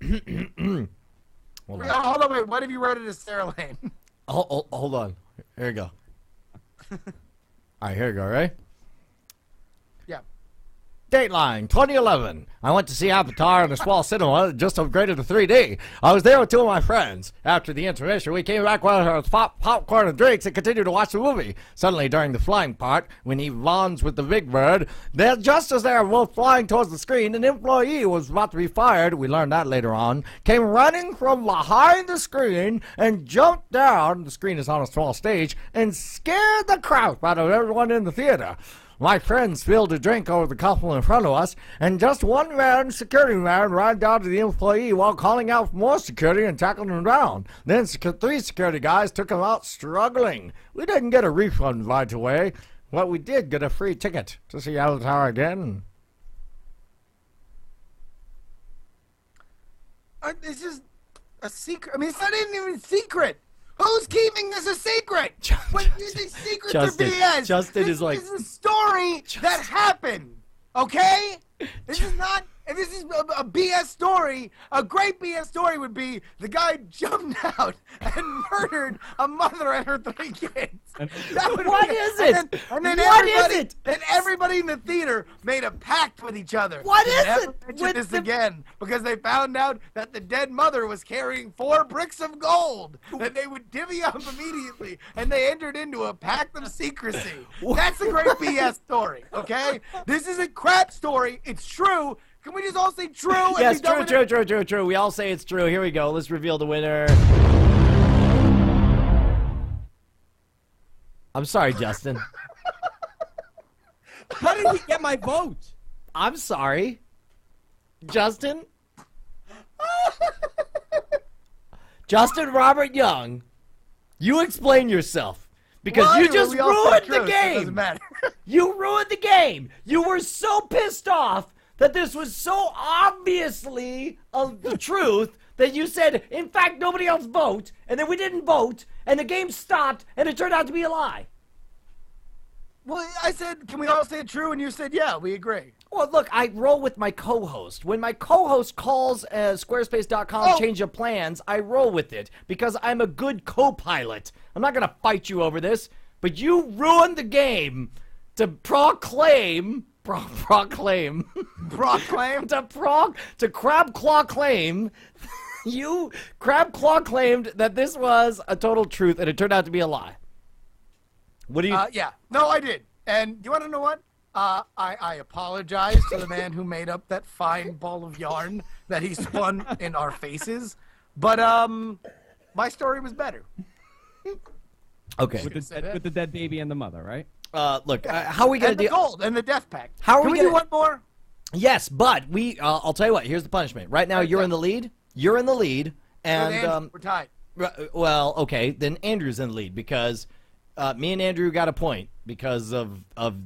[SPEAKER 5] Hold on.
[SPEAKER 1] Hold on, wait. What have you wrote it as Sarah Lane?
[SPEAKER 5] Hold on. Here we go. All right, here we go, right?
[SPEAKER 1] Yeah.
[SPEAKER 5] Dateline, 2011. I went to see Avatar in a small cinema, just upgraded to 3D. I was there with two of my friends. After the intermission, we came back with our popcorn and drinks and continued to watch the movie. Suddenly, during the flying part, when he bonds with the big bird, then just as they were both flying towards the screen, an employee was about to be fired, we learned that later on, came running from behind the screen and jumped down, the screen is on a small stage, and scared the crap out of everyone in the theater. My friends spilled a drink over the couple in front of us, and just one man, security man, ran down to the employee while calling out for more security and tackling him down. Then three security guys took him out struggling. We didn't get a refund, by the way, but we did get a free ticket to see Avatar again.
[SPEAKER 1] It's just a secret. I mean, it's not even a secret. Who's keeping this a secret? When you think secrets are BS.
[SPEAKER 5] Justin is like...
[SPEAKER 1] This is a story that happened, okay? This is not... If this is a BS story, a great BS story would be the guy jumped out and murdered a mother and her 3 kids.
[SPEAKER 5] What is it?
[SPEAKER 1] And then
[SPEAKER 5] What is it?
[SPEAKER 1] And everybody in the theater made a pact with each other.
[SPEAKER 5] What
[SPEAKER 1] to
[SPEAKER 5] is
[SPEAKER 1] never
[SPEAKER 5] it?
[SPEAKER 1] mention
[SPEAKER 5] With
[SPEAKER 1] this
[SPEAKER 5] the-
[SPEAKER 1] again, because they found out that the dead mother was carrying 4 bricks of gold that they would divvy up immediately, and they entered into a pact of secrecy. That's a great BS story, okay? This is a crap story. It's true. Can we just all say true? and
[SPEAKER 5] Yes,
[SPEAKER 1] be done with it?
[SPEAKER 5] true. We all say it's true. Here we go. Let's reveal the winner. I'm sorry, Justin.
[SPEAKER 7] How did he get my vote?
[SPEAKER 5] I'm sorry. Justin? Justin Robert Young, you explain yourself. Because
[SPEAKER 1] Well,
[SPEAKER 5] you
[SPEAKER 1] anyway,
[SPEAKER 5] just
[SPEAKER 1] we all
[SPEAKER 5] ruined
[SPEAKER 1] said
[SPEAKER 5] the
[SPEAKER 1] truth. It
[SPEAKER 5] game.
[SPEAKER 1] doesn't matter.
[SPEAKER 5] You ruined the game. You were so pissed off that this was so obviously the truth that you said, in fact, nobody else vote, and then we didn't vote, and the game stopped, and it turned out to be a lie.
[SPEAKER 1] Well, I said, can we all say it true? And you said, yeah, we agree.
[SPEAKER 5] Well, look, I roll with my co-host. When my co-host calls Squarespace.com change of plans, I roll with it because I'm a good co-pilot. I'm not going to fight you over this, but you ruined the game to proclaim to crab claw claim you crab claw claimed that this was a total truth and it turned out to be a lie. What do you
[SPEAKER 1] Yeah. No, I did. And you want to know what? I apologize to the man who made up that fine ball of yarn that he spun in our faces. But my story was better.
[SPEAKER 5] Okay.
[SPEAKER 7] With the dead baby and the mother, right?
[SPEAKER 5] Look, how are we gonna
[SPEAKER 1] And the
[SPEAKER 5] deal?
[SPEAKER 1] gold and the death pact.
[SPEAKER 5] How are
[SPEAKER 1] Can
[SPEAKER 5] we
[SPEAKER 1] we do
[SPEAKER 5] gonna-
[SPEAKER 1] one more?
[SPEAKER 5] Yes, but we. I'll tell you what. Here's the punishment. Right now, you're in the lead. You're in the lead, and
[SPEAKER 1] We're tied.
[SPEAKER 5] well, okay, then Andrew's in the lead because me and Andrew got a point because of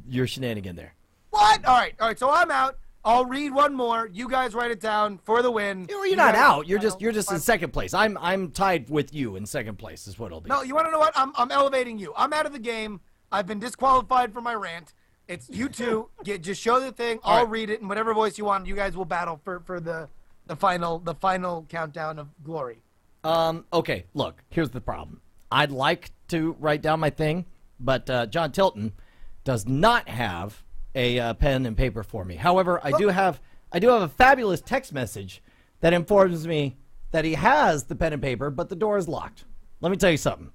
[SPEAKER 5] your shenanigan there.
[SPEAKER 1] What? All right. So I'm out. I'll read one more. You guys write it down for the win.
[SPEAKER 5] You're not out. You're just in second place. I'm tied with you in second place. Is what it'll be.
[SPEAKER 1] No, you want to know what? I'm elevating you. I'm out of the game. I've been disqualified for my rant. It's you two. Just show the thing. I'll read it in whatever voice you want. You guys will battle for the final countdown of glory.
[SPEAKER 5] Okay, look, here's the problem. I'd like to write down my thing, but John Tilton does not have a pen and paper for me. However, I do have a fabulous text message that informs me that he has the pen and paper, but the door is locked. Let me tell you something.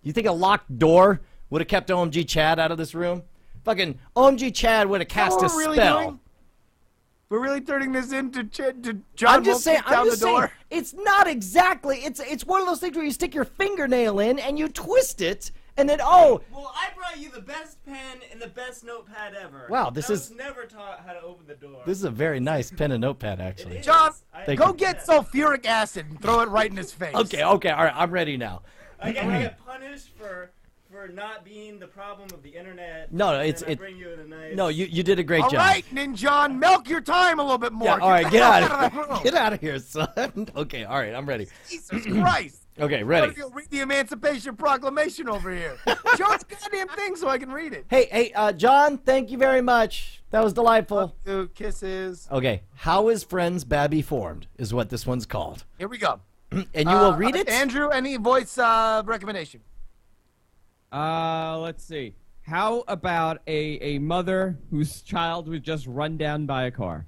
[SPEAKER 5] You think a locked door would have kept OMG Chad out of this room? Fucking OMG Chad would have cast a spell.
[SPEAKER 1] We're really turning this into John.
[SPEAKER 5] I'm just saying.
[SPEAKER 1] Door.
[SPEAKER 5] It's not exactly. It's one of those things where you stick your fingernail in and you twist it, and then
[SPEAKER 9] Well, I brought you the best pen and the best notepad ever.
[SPEAKER 5] Wow, this
[SPEAKER 9] I
[SPEAKER 5] is-
[SPEAKER 9] was never taught how to open the door.
[SPEAKER 5] this is a very nice pen and notepad, actually.
[SPEAKER 1] John,
[SPEAKER 5] Thank
[SPEAKER 1] go
[SPEAKER 5] you.
[SPEAKER 1] get sulfuric acid and throw it right in his face.
[SPEAKER 5] Okay, all right, I'm ready now.
[SPEAKER 9] I get punished for not being the problem of the internet.
[SPEAKER 5] No,
[SPEAKER 9] and
[SPEAKER 5] it's
[SPEAKER 9] then I bring you in a nice.
[SPEAKER 5] No, you did a great
[SPEAKER 1] All
[SPEAKER 5] job.
[SPEAKER 1] right, Ninjon, milk your time a little bit more.
[SPEAKER 5] Yeah, all right,
[SPEAKER 1] the
[SPEAKER 5] get
[SPEAKER 1] hell
[SPEAKER 5] out
[SPEAKER 1] of
[SPEAKER 5] of
[SPEAKER 1] the room.
[SPEAKER 5] Get out of here, son. Okay, all right, I'm ready.
[SPEAKER 1] Jesus Christ.
[SPEAKER 5] Okay,
[SPEAKER 1] What
[SPEAKER 5] ready.
[SPEAKER 1] if you'll read the Emancipation Proclamation over here? Show us the goddamn thing so I can read it.
[SPEAKER 5] Hey, John, thank you very much. That was delightful.
[SPEAKER 1] Love you. Kisses.
[SPEAKER 5] Okay, how is Friends Babby formed is what this one's called.
[SPEAKER 1] Here we go.
[SPEAKER 5] And you will read it?
[SPEAKER 1] Andrew, any voice recommendation?
[SPEAKER 7] Let's see. How about a mother whose child was just run down by a car?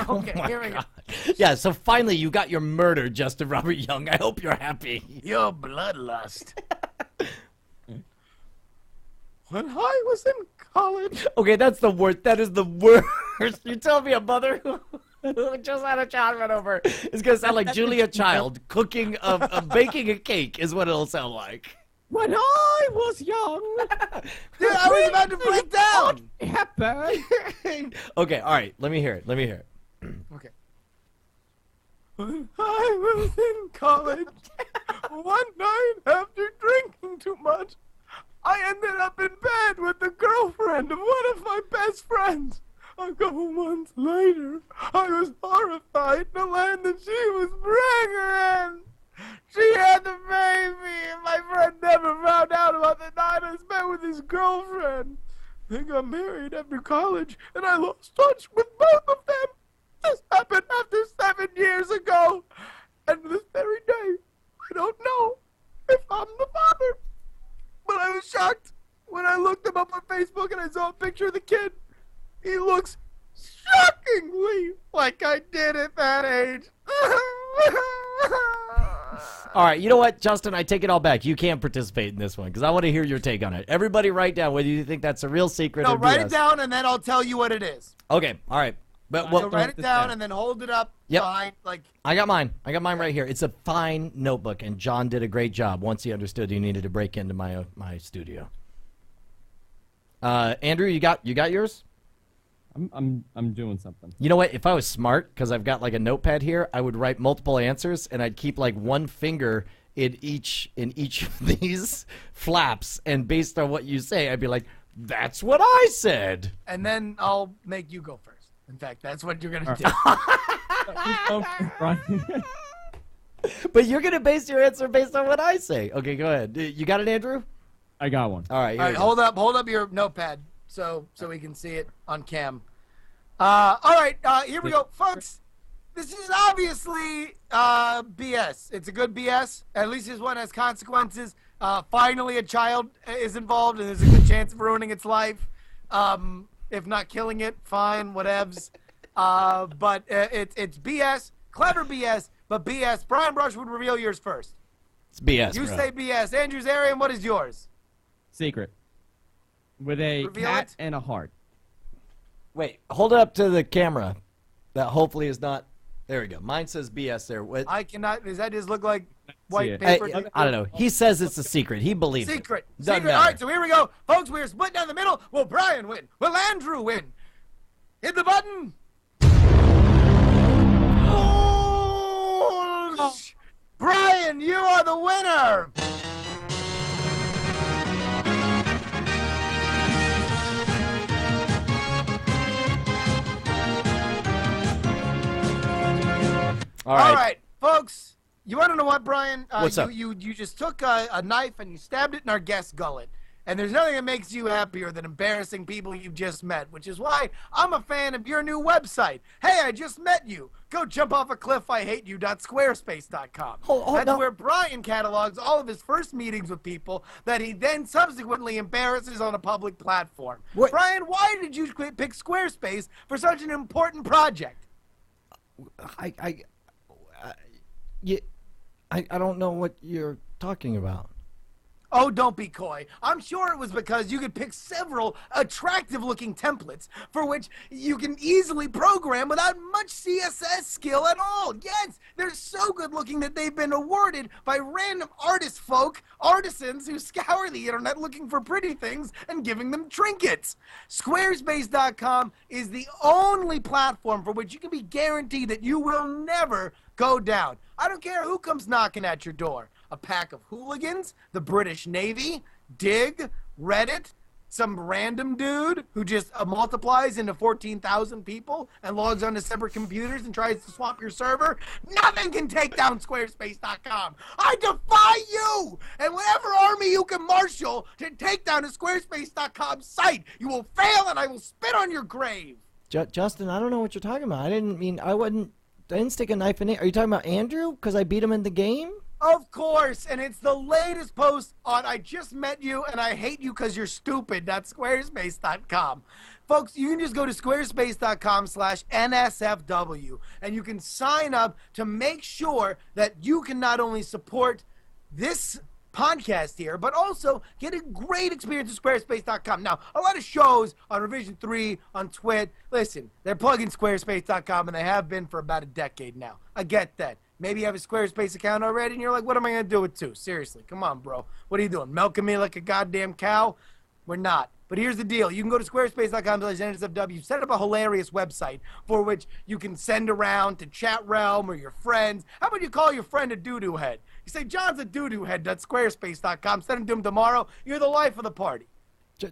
[SPEAKER 1] Okay, here we go.
[SPEAKER 5] Yeah, so finally you got your murder, Justin Robert Young. I hope you're happy.
[SPEAKER 1] Your bloodlust. When I was in college.
[SPEAKER 5] Okay, that's the worst. That is the worst. You tell me a mother who just had a child run over is going to sound like Julia Child cooking, baking a cake is what it'll sound like.
[SPEAKER 7] When I was young.
[SPEAKER 1] Dude, I was about to break down.
[SPEAKER 7] Happened.
[SPEAKER 5] Okay, all right. Let me hear it.
[SPEAKER 1] Okay. When I was in college, one night after drinking too much, I ended up in bed with the girlfriend of one of my best friends. A couple months later, I was horrified to learn that she was pregnant. She had the baby, and my friend never found out about the night I spent with his girlfriend. They got married after college, and I lost touch with both of them. This happened after 7 years ago. And this very day, I don't know if I'm the father. But I was shocked when I looked him up on Facebook and I saw a picture of the kid. He looks shockingly like I did at that age.
[SPEAKER 5] All right, you know what, Justin? I take it all back. You can't participate in this one because I want to hear your take on it. Everybody write down whether you think that's a real secret or
[SPEAKER 1] write
[SPEAKER 5] BS.
[SPEAKER 1] it down and then I'll tell you what it is.
[SPEAKER 5] Okay, all right. But
[SPEAKER 1] So write it down and then hold it up.
[SPEAKER 5] Yep.
[SPEAKER 1] Behind, like.
[SPEAKER 5] I got mine. Right here. It's a fine notebook, and John did a great job once he understood he needed to break into my studio. Andrew, you got yours?
[SPEAKER 7] I'm doing something.
[SPEAKER 5] You know what? If I was smart, because I've got like a notepad here, I would write multiple answers, and I'd keep like one finger in each of these flaps, and based on what you say, I'd be like, "That's what I said."
[SPEAKER 1] And then I'll make you go first. In fact, that's what you're gonna do.
[SPEAKER 5] But you're gonna base your answer based on what I say. Okay, go ahead. You got it, Andrew?
[SPEAKER 7] I got one.
[SPEAKER 5] All right.
[SPEAKER 1] All right, hold up your notepad so we can see it on cam. All right, here we go, folks. This is obviously BS. It's a good BS. At least this one has consequences. Finally, a child is involved, and there's a good chance of ruining its life. If not killing it, fine, whatevs. But it's BS, clever BS, but BS. Brian Brush would reveal yours first.
[SPEAKER 5] It's BS.
[SPEAKER 1] You
[SPEAKER 5] bro.
[SPEAKER 1] say BS. Andrew Zarian, what is yours?
[SPEAKER 7] Secret. With a
[SPEAKER 1] Reveal
[SPEAKER 7] cat
[SPEAKER 1] it.
[SPEAKER 7] and a heart.
[SPEAKER 5] Wait, hold it up to the camera. That hopefully is not. There we go. Mine says BS there. What?
[SPEAKER 1] I cannot. Does that just look like white
[SPEAKER 7] it.
[SPEAKER 1] paper?
[SPEAKER 5] I don't know. He says it's a secret. He believes
[SPEAKER 1] Secret.
[SPEAKER 5] it. Doesn't
[SPEAKER 1] Secret. All
[SPEAKER 5] matter.
[SPEAKER 1] right, so here we go. Folks, we're split down the middle. Will Brian win? Will Andrew win? Hit the button. Oh, Brian, you are the winner.
[SPEAKER 5] All
[SPEAKER 1] All
[SPEAKER 5] right.
[SPEAKER 1] right, folks. You want to know what, Brian?
[SPEAKER 5] What's up?
[SPEAKER 1] You just took a knife and you stabbed it in our guest's gullet. And there's nothing that makes you happier than embarrassing people you've just met, which is why I'm a fan of your new website. Hey, I just met you. Go jump off a cliff, I hate you.squarespace.com. That's where Brian catalogs all of his first meetings with people that he then subsequently embarrasses on a public platform.
[SPEAKER 5] What?
[SPEAKER 1] Brian, why did you pick Squarespace for such an important project?
[SPEAKER 5] I don't know what you're talking about.
[SPEAKER 1] Oh, don't be coy. I'm sure it was because you could pick several attractive-looking templates for which you can easily program without much CSS skill at all. Yes, they're so good-looking that they've been awarded by random artisans who scour the internet looking for pretty things and giving them trinkets. Squarespace.com is the only platform for which you can be guaranteed that you will never go down. I don't care who comes knocking at your door. A pack of hooligans, the British Navy, Dig, Reddit, some random dude who just multiplies into 14,000 people and logs onto separate computers and tries to swap your server, nothing can take down Squarespace.com. I defy you and whatever army you can marshal to take down a Squarespace.com site. You will fail and I will spit on your grave.
[SPEAKER 5] Justin, I don't know what you're talking about. I didn't stick a knife in it. Are you talking about Andrew? Because I beat him in the game?
[SPEAKER 1] Of course, and it's the latest post on I just met you and I hate you because you're stupid. Squarespace.com. Folks, you can just go to squarespace.com/NSFW and you can sign up to make sure that you can not only support this podcast here, but also get a great experience at Squarespace.com. Now, a lot of shows on Revision 3, on Twit, listen, they're plugging Squarespace.com and they have been for about a decade now. I get that. Maybe you have a Squarespace account already and you're like, what am I going to do with two? Seriously, come on, bro. What are you doing? Milking me like a goddamn cow? We're not. But here's the deal. You can go to squarespace.com/NSFW, set up a hilarious website for which you can send around to chat realm or your friends. How about you call your friend a doo-doo head? You say, John's a doo-doo head, squarespace.com. Send him to him tomorrow. You're the life of the party.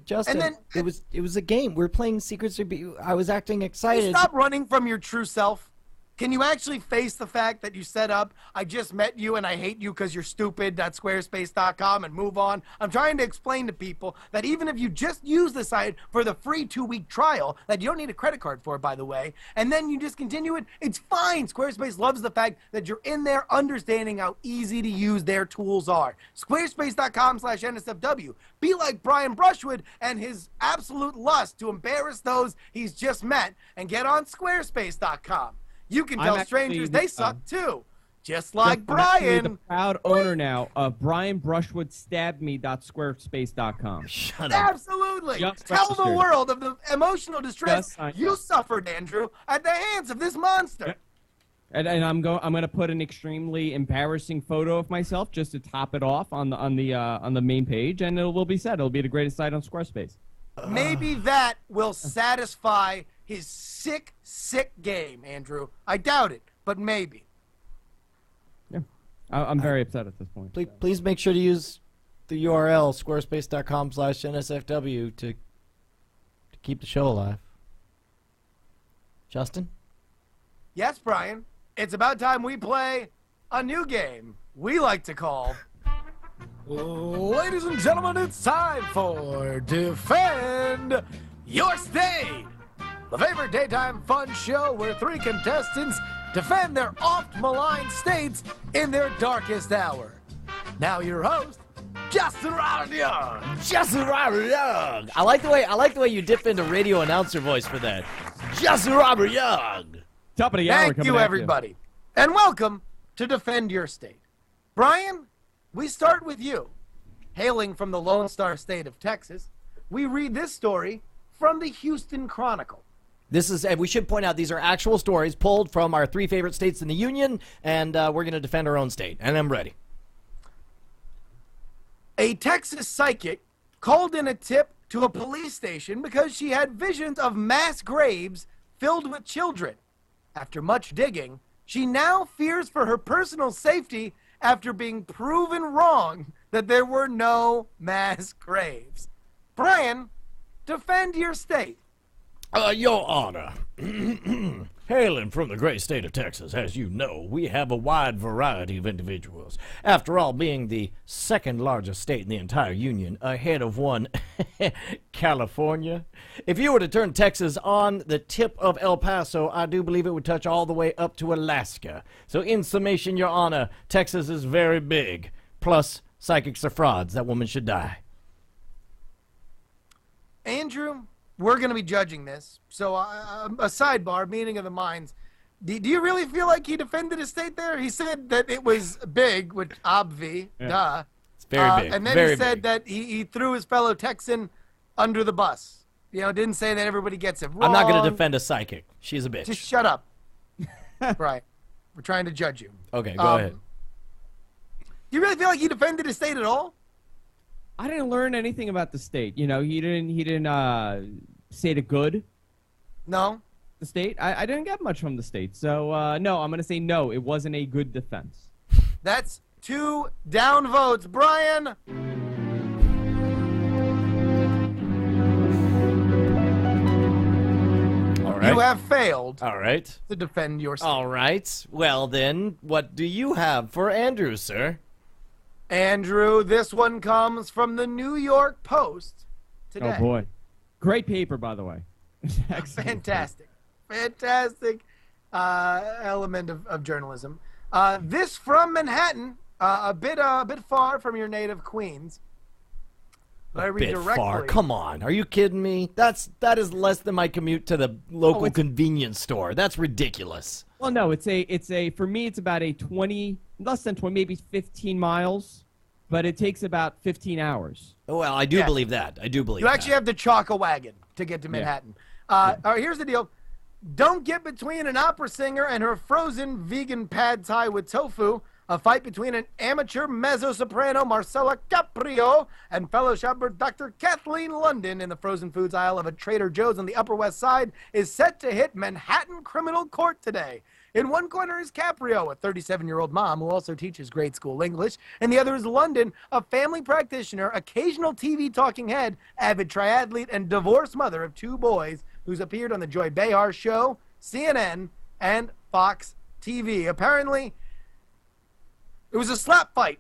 [SPEAKER 5] Justin,
[SPEAKER 1] and then,
[SPEAKER 5] it was a game. We're playing Secrets. I was acting excited.
[SPEAKER 1] Stop running from your true self. Can you actually face the fact that you set up, I just met you and I hate you because you're stupid, squarespace.com, and move on? I'm trying to explain to people that even if you just use the site for the free 2-week trial, that you don't need a credit card for, by the way, and then you discontinue it, it's fine. Squarespace loves the fact that you're in there understanding how easy to use their tools are. Squarespace.com/NSFW. Be like Brian Brushwood and his absolute lust to embarrass those he's just met and get on Squarespace.com. You can tell strangers they suck too, just like Brian.
[SPEAKER 7] I'm the proud owner now of BrianBrushwoodStabbedMe.squarespace.com.
[SPEAKER 5] Shut up.
[SPEAKER 1] Absolutely. Tell the world of the emotional distress you suffered, Andrew, at the hands of this monster.
[SPEAKER 7] And I'm gonna put an extremely embarrassing photo of myself just to top it off on the main page, and it will be said it'll be the greatest site on Squarespace.
[SPEAKER 1] Maybe that will satisfy his sick game, Andrew. I doubt it, but maybe.
[SPEAKER 7] Yeah, I'm very upset at this point.
[SPEAKER 5] Please make sure to use the URL squarespace.com/NSFW to keep the show alive. Justin?
[SPEAKER 1] Yes, Brian. It's about time we play a new game we like to call... Ladies and gentlemen, it's time for Defend Your State, the favorite daytime fun show where 3 contestants defend their oft-maligned states in their darkest hour. Now your host, Justin Robert Young.
[SPEAKER 5] Justin Robert Young. I like the way you dip into radio announcer voice for that. Justin Robert Young.
[SPEAKER 7] Top of the hour.
[SPEAKER 1] Thank you, everybody, and welcome to Defend Your State. Brian, we start with you. Hailing from the Lone Star State of Texas, we read this story from the Houston Chronicle.
[SPEAKER 5] We should point out these are actual stories pulled from our 3 favorite states in the Union, and we're going to defend our own state. And I'm ready.
[SPEAKER 1] A Texas psychic called in a tip to a police station because she had visions of mass graves filled with children. After much digging, she now fears for her personal safety after being proven wrong that there were no mass graves. Brian, defend your state.
[SPEAKER 5] Your Honor, hailing from the great state of Texas, as you know, we have a wide variety of individuals. After all, being the second largest state in the entire Union, ahead of one, California. If you were to turn Texas on the tip of El Paso, I do believe it would touch all the way up to Alaska. So in summation, Your Honor, Texas is very big. Plus, psychics are frauds. That woman should die.
[SPEAKER 1] Andrew, we're going to be judging this. So a sidebar, meeting of the minds. Do you really feel like he defended his state there? He said that it was big, which obvi, duh.
[SPEAKER 5] It's very big.
[SPEAKER 1] And then
[SPEAKER 5] very
[SPEAKER 1] he said
[SPEAKER 5] big.
[SPEAKER 1] that he threw his fellow Texan under the bus. You know, didn't say that everybody gets it wrong.
[SPEAKER 5] I'm not going to defend a psychic. She's a bitch.
[SPEAKER 1] Just shut up. Right. We're trying to judge you.
[SPEAKER 5] Okay, go ahead.
[SPEAKER 1] Do you really feel like he defended his state at all?
[SPEAKER 7] I didn't learn anything about the state. You know, he didn't say the good.
[SPEAKER 1] No.
[SPEAKER 7] The state. I didn't get much from the state. So no, I'm gonna say no. It wasn't a good defense.
[SPEAKER 1] That's 2 down votes, Brian. you have failed
[SPEAKER 5] All right.
[SPEAKER 1] to defend your state.
[SPEAKER 5] All right. Well, then, what do you have for Andrew, sir?
[SPEAKER 1] Andrew, this one comes from the New York Post today.
[SPEAKER 7] Oh boy, great paper, by the way. Excellent.
[SPEAKER 1] Fantastic element of journalism. This from Manhattan, a bit far from your native Queens. But I read
[SPEAKER 5] Bit
[SPEAKER 1] directly.
[SPEAKER 5] far. Come on. Are you kidding me? That is less than my commute to the local convenience store. That's ridiculous.
[SPEAKER 7] Well, no, it's a for me it's about less than 20, maybe 15 miles, but it takes about 15 hours.
[SPEAKER 5] Well, I do believe that. I do believe
[SPEAKER 1] You actually have to chalk a wagon to get to Manhattan. All right, here's the deal. Don't get between an opera singer and her frozen vegan pad thai with tofu. A fight between an amateur mezzo-soprano, Marcella Caprio, and fellow shopper Dr. Kathleen London in the frozen foods aisle of a Trader Joe's on the Upper West Side is set to hit Manhattan criminal court today. In one corner is Caprio, a 37-year-old mom who also teaches grade school English, and the other is London, a family practitioner, occasional TV talking head, avid triathlete, and divorced mother of 2 boys who's appeared on the Joy Behar Show, CNN, and Fox TV. Apparently, it was a slap fight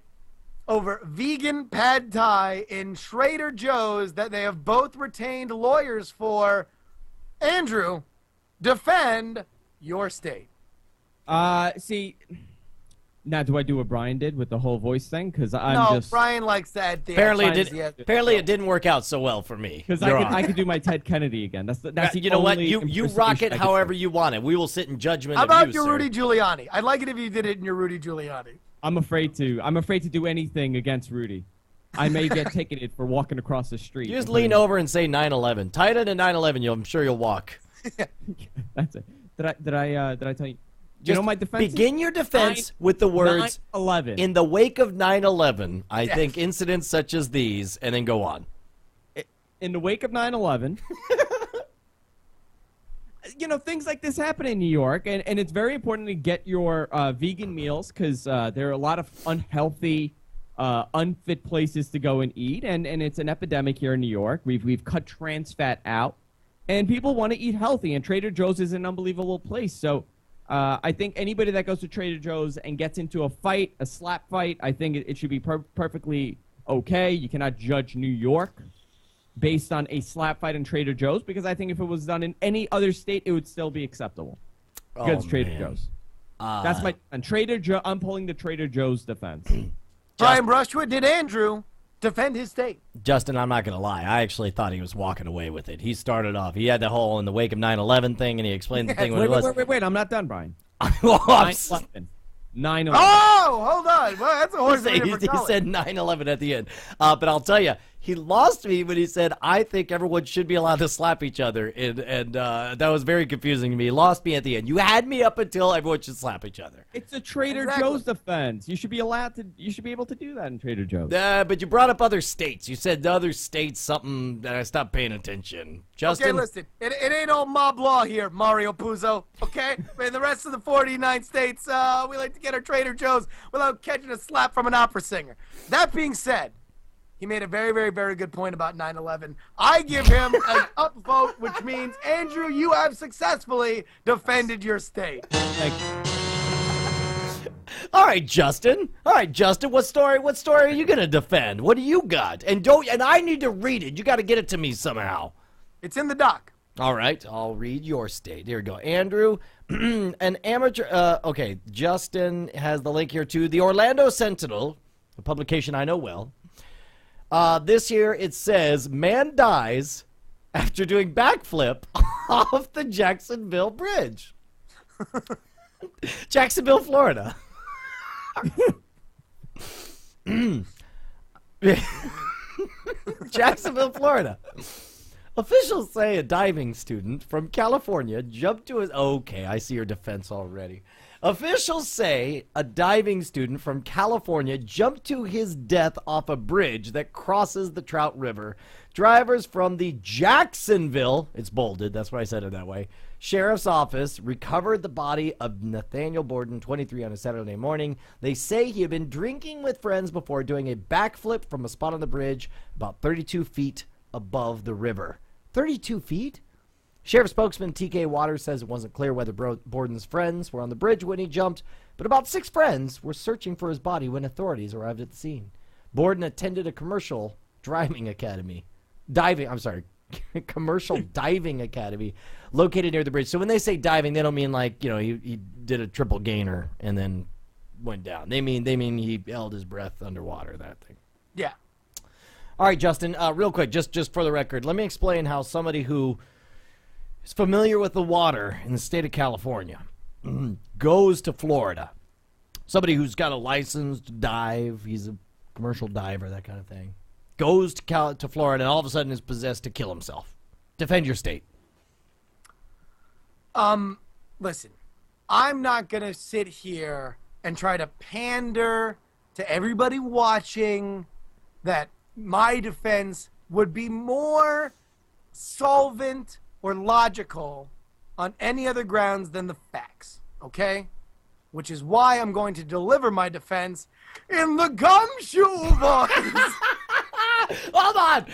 [SPEAKER 1] over vegan pad thai in Trader Joe's that they have both retained lawyers for. Andrew, defend your state.
[SPEAKER 7] See, now do I do what Brian did with the whole voice thing? Because
[SPEAKER 1] Brian likes that.
[SPEAKER 5] Apparently it didn't work out so well for me.
[SPEAKER 7] Because I could do my Ted Kennedy again. That's the
[SPEAKER 5] you know what? You rock it however you want it. We will sit in judgment.
[SPEAKER 1] How about your
[SPEAKER 5] sir.
[SPEAKER 1] Rudy Giuliani? I'd like it if you did it in your Rudy Giuliani.
[SPEAKER 7] I'm afraid to do anything against Rudy. I may get ticketed for walking across the street.
[SPEAKER 5] You just lean over and say 9/11. Tie it into 9/11. I'm sure you'll walk.
[SPEAKER 7] That's it. Did I tell you?
[SPEAKER 5] Just
[SPEAKER 7] my defense.
[SPEAKER 5] Begin your defense with the words
[SPEAKER 7] 9/11.
[SPEAKER 5] In the wake of 9/11, I think incidents such as these, and then go on.
[SPEAKER 7] In the wake of 9/11, things like this happen in New York, and it's very important to get your vegan meals because there are a lot of unhealthy, unfit places to go and eat, and it's an epidemic here in New York. We've cut trans fat out, and people want to eat healthy, and Trader Joe's is an unbelievable place. So I think anybody that goes to Trader Joe's and gets into a slap fight, I think it should be perfectly okay. You cannot judge New York based on a slap fight in Trader Joe's, because I think if it was done in any other state, it would still be acceptable. Because Trader Joe's. That's and Trader Joe. I'm pulling the Trader Joe's defense.
[SPEAKER 1] Brian Brushwood, did Andrew defend his state?
[SPEAKER 5] Justin, I'm not going to lie. I actually thought he was walking away with it. He started off. He had the whole in the wake of 9/11 thing, and he explained the thing when it was.
[SPEAKER 7] Wait. I'm not done, Brian.
[SPEAKER 5] 9/11.
[SPEAKER 7] 9/11.
[SPEAKER 1] Oh, hold on. Well, that's a horse.
[SPEAKER 5] He said 9/11 at the end. But I'll tell you, he lost me when he said, I think everyone should be allowed to slap each other. And that was very confusing to me. He lost me at the end. You had me up until everyone should slap each other.
[SPEAKER 7] It's a Trader Joe's defense. You should be able to do that in Trader Joe's.
[SPEAKER 5] But you brought up other states. You said the other states something that I stopped paying attention. Justin?
[SPEAKER 1] Okay, listen. It ain't all mob law here, Mario Puzo. Okay? In the rest of the 49 states, we like to get our Trader Joe's without catching a slap from an opera singer. That being said, he made a very, very, very good point about 9/11. I give him an upvote, which means, Andrew, you have successfully defended your state.
[SPEAKER 7] Thank you.
[SPEAKER 5] All right, Justin. What story are you going to defend? What do you got? And I need to read it. You got to get it to me somehow.
[SPEAKER 1] It's in the doc.
[SPEAKER 5] All right, I'll read your state. Here we go. Andrew, an amateur. Okay, Justin has the link here to the Orlando Sentinel, a publication I know well. This year it says, man dies after doing backflip off the Jacksonville Bridge. Jacksonville, Florida. Jacksonville, Florida. Officials say a diving student from California jumped to his... Okay, I see your defense already. Officials say a diving student from California jumped to his death off a bridge that crosses the Trout River. Drivers from the Jacksonville, it's bolded, that's why I said it that way, Sheriff's Office recovered the body of Nathaniel Borden, 23, on a Saturday morning. They say he had been drinking with friends before doing a backflip from a spot on the bridge about 32 feet above the river. 32 feet? Sheriff spokesman TK Waters says it wasn't clear whether Borden's friends were on the bridge when he jumped, but about 6 friends were searching for his body when authorities arrived at the scene. Borden attended a commercial diving academy located near the bridge. So when they say diving, they don't mean like, he did a triple gainer and then went down. They mean he held his breath underwater, that thing.
[SPEAKER 1] Yeah.
[SPEAKER 5] All right, Justin, real quick, just for the record, let me explain how somebody who is familiar with the water in the state of California goes to Florida. Somebody who's got a license to dive, he's a commercial diver, that kind of thing, goes to Florida and all of a sudden is possessed to kill himself. Defend your state.
[SPEAKER 1] Listen, I'm not going to sit here and try to pander to everybody watching that my defense would be more solvent or logical on any other grounds than the facts, okay? Which is why I'm going to deliver my defense in the gumshoe voice.
[SPEAKER 5] Hold on!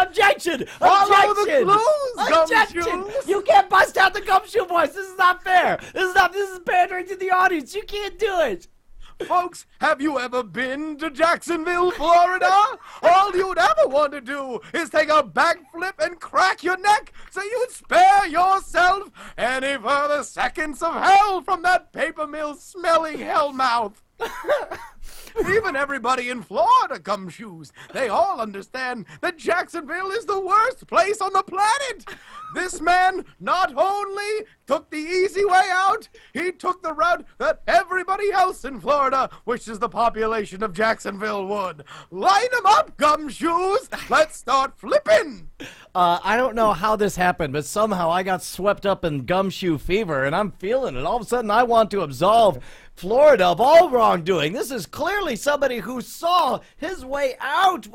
[SPEAKER 5] Objection!
[SPEAKER 1] Follow the
[SPEAKER 5] Objection!
[SPEAKER 1] clues,
[SPEAKER 5] Objection!
[SPEAKER 1] gumshoes.
[SPEAKER 5] You can't bust out the gumshoe voice. This is not fair. This is pandering to the audience. You can't do it.
[SPEAKER 1] Folks, have you ever been to Jacksonville, Florida? All you'd ever want to do is take a backflip and crack your neck so you'd spare yourself any further seconds of hell from that paper mill smelling hell mouth. Even everybody in Florida gumshoes. They all understand that Jacksonville is the worst place on the planet. This man not only took the easy way out, he took the route that everybody else in Florida, which is the population of Jacksonville, would. Line them up, gumshoes. Let's start flipping.
[SPEAKER 5] I don't know how this happened, but somehow I got swept up in gumshoe fever, and I'm feeling it. All of a sudden, I want to absolve Florida of all wrongdoing. This is clearly somebody who saw his way out.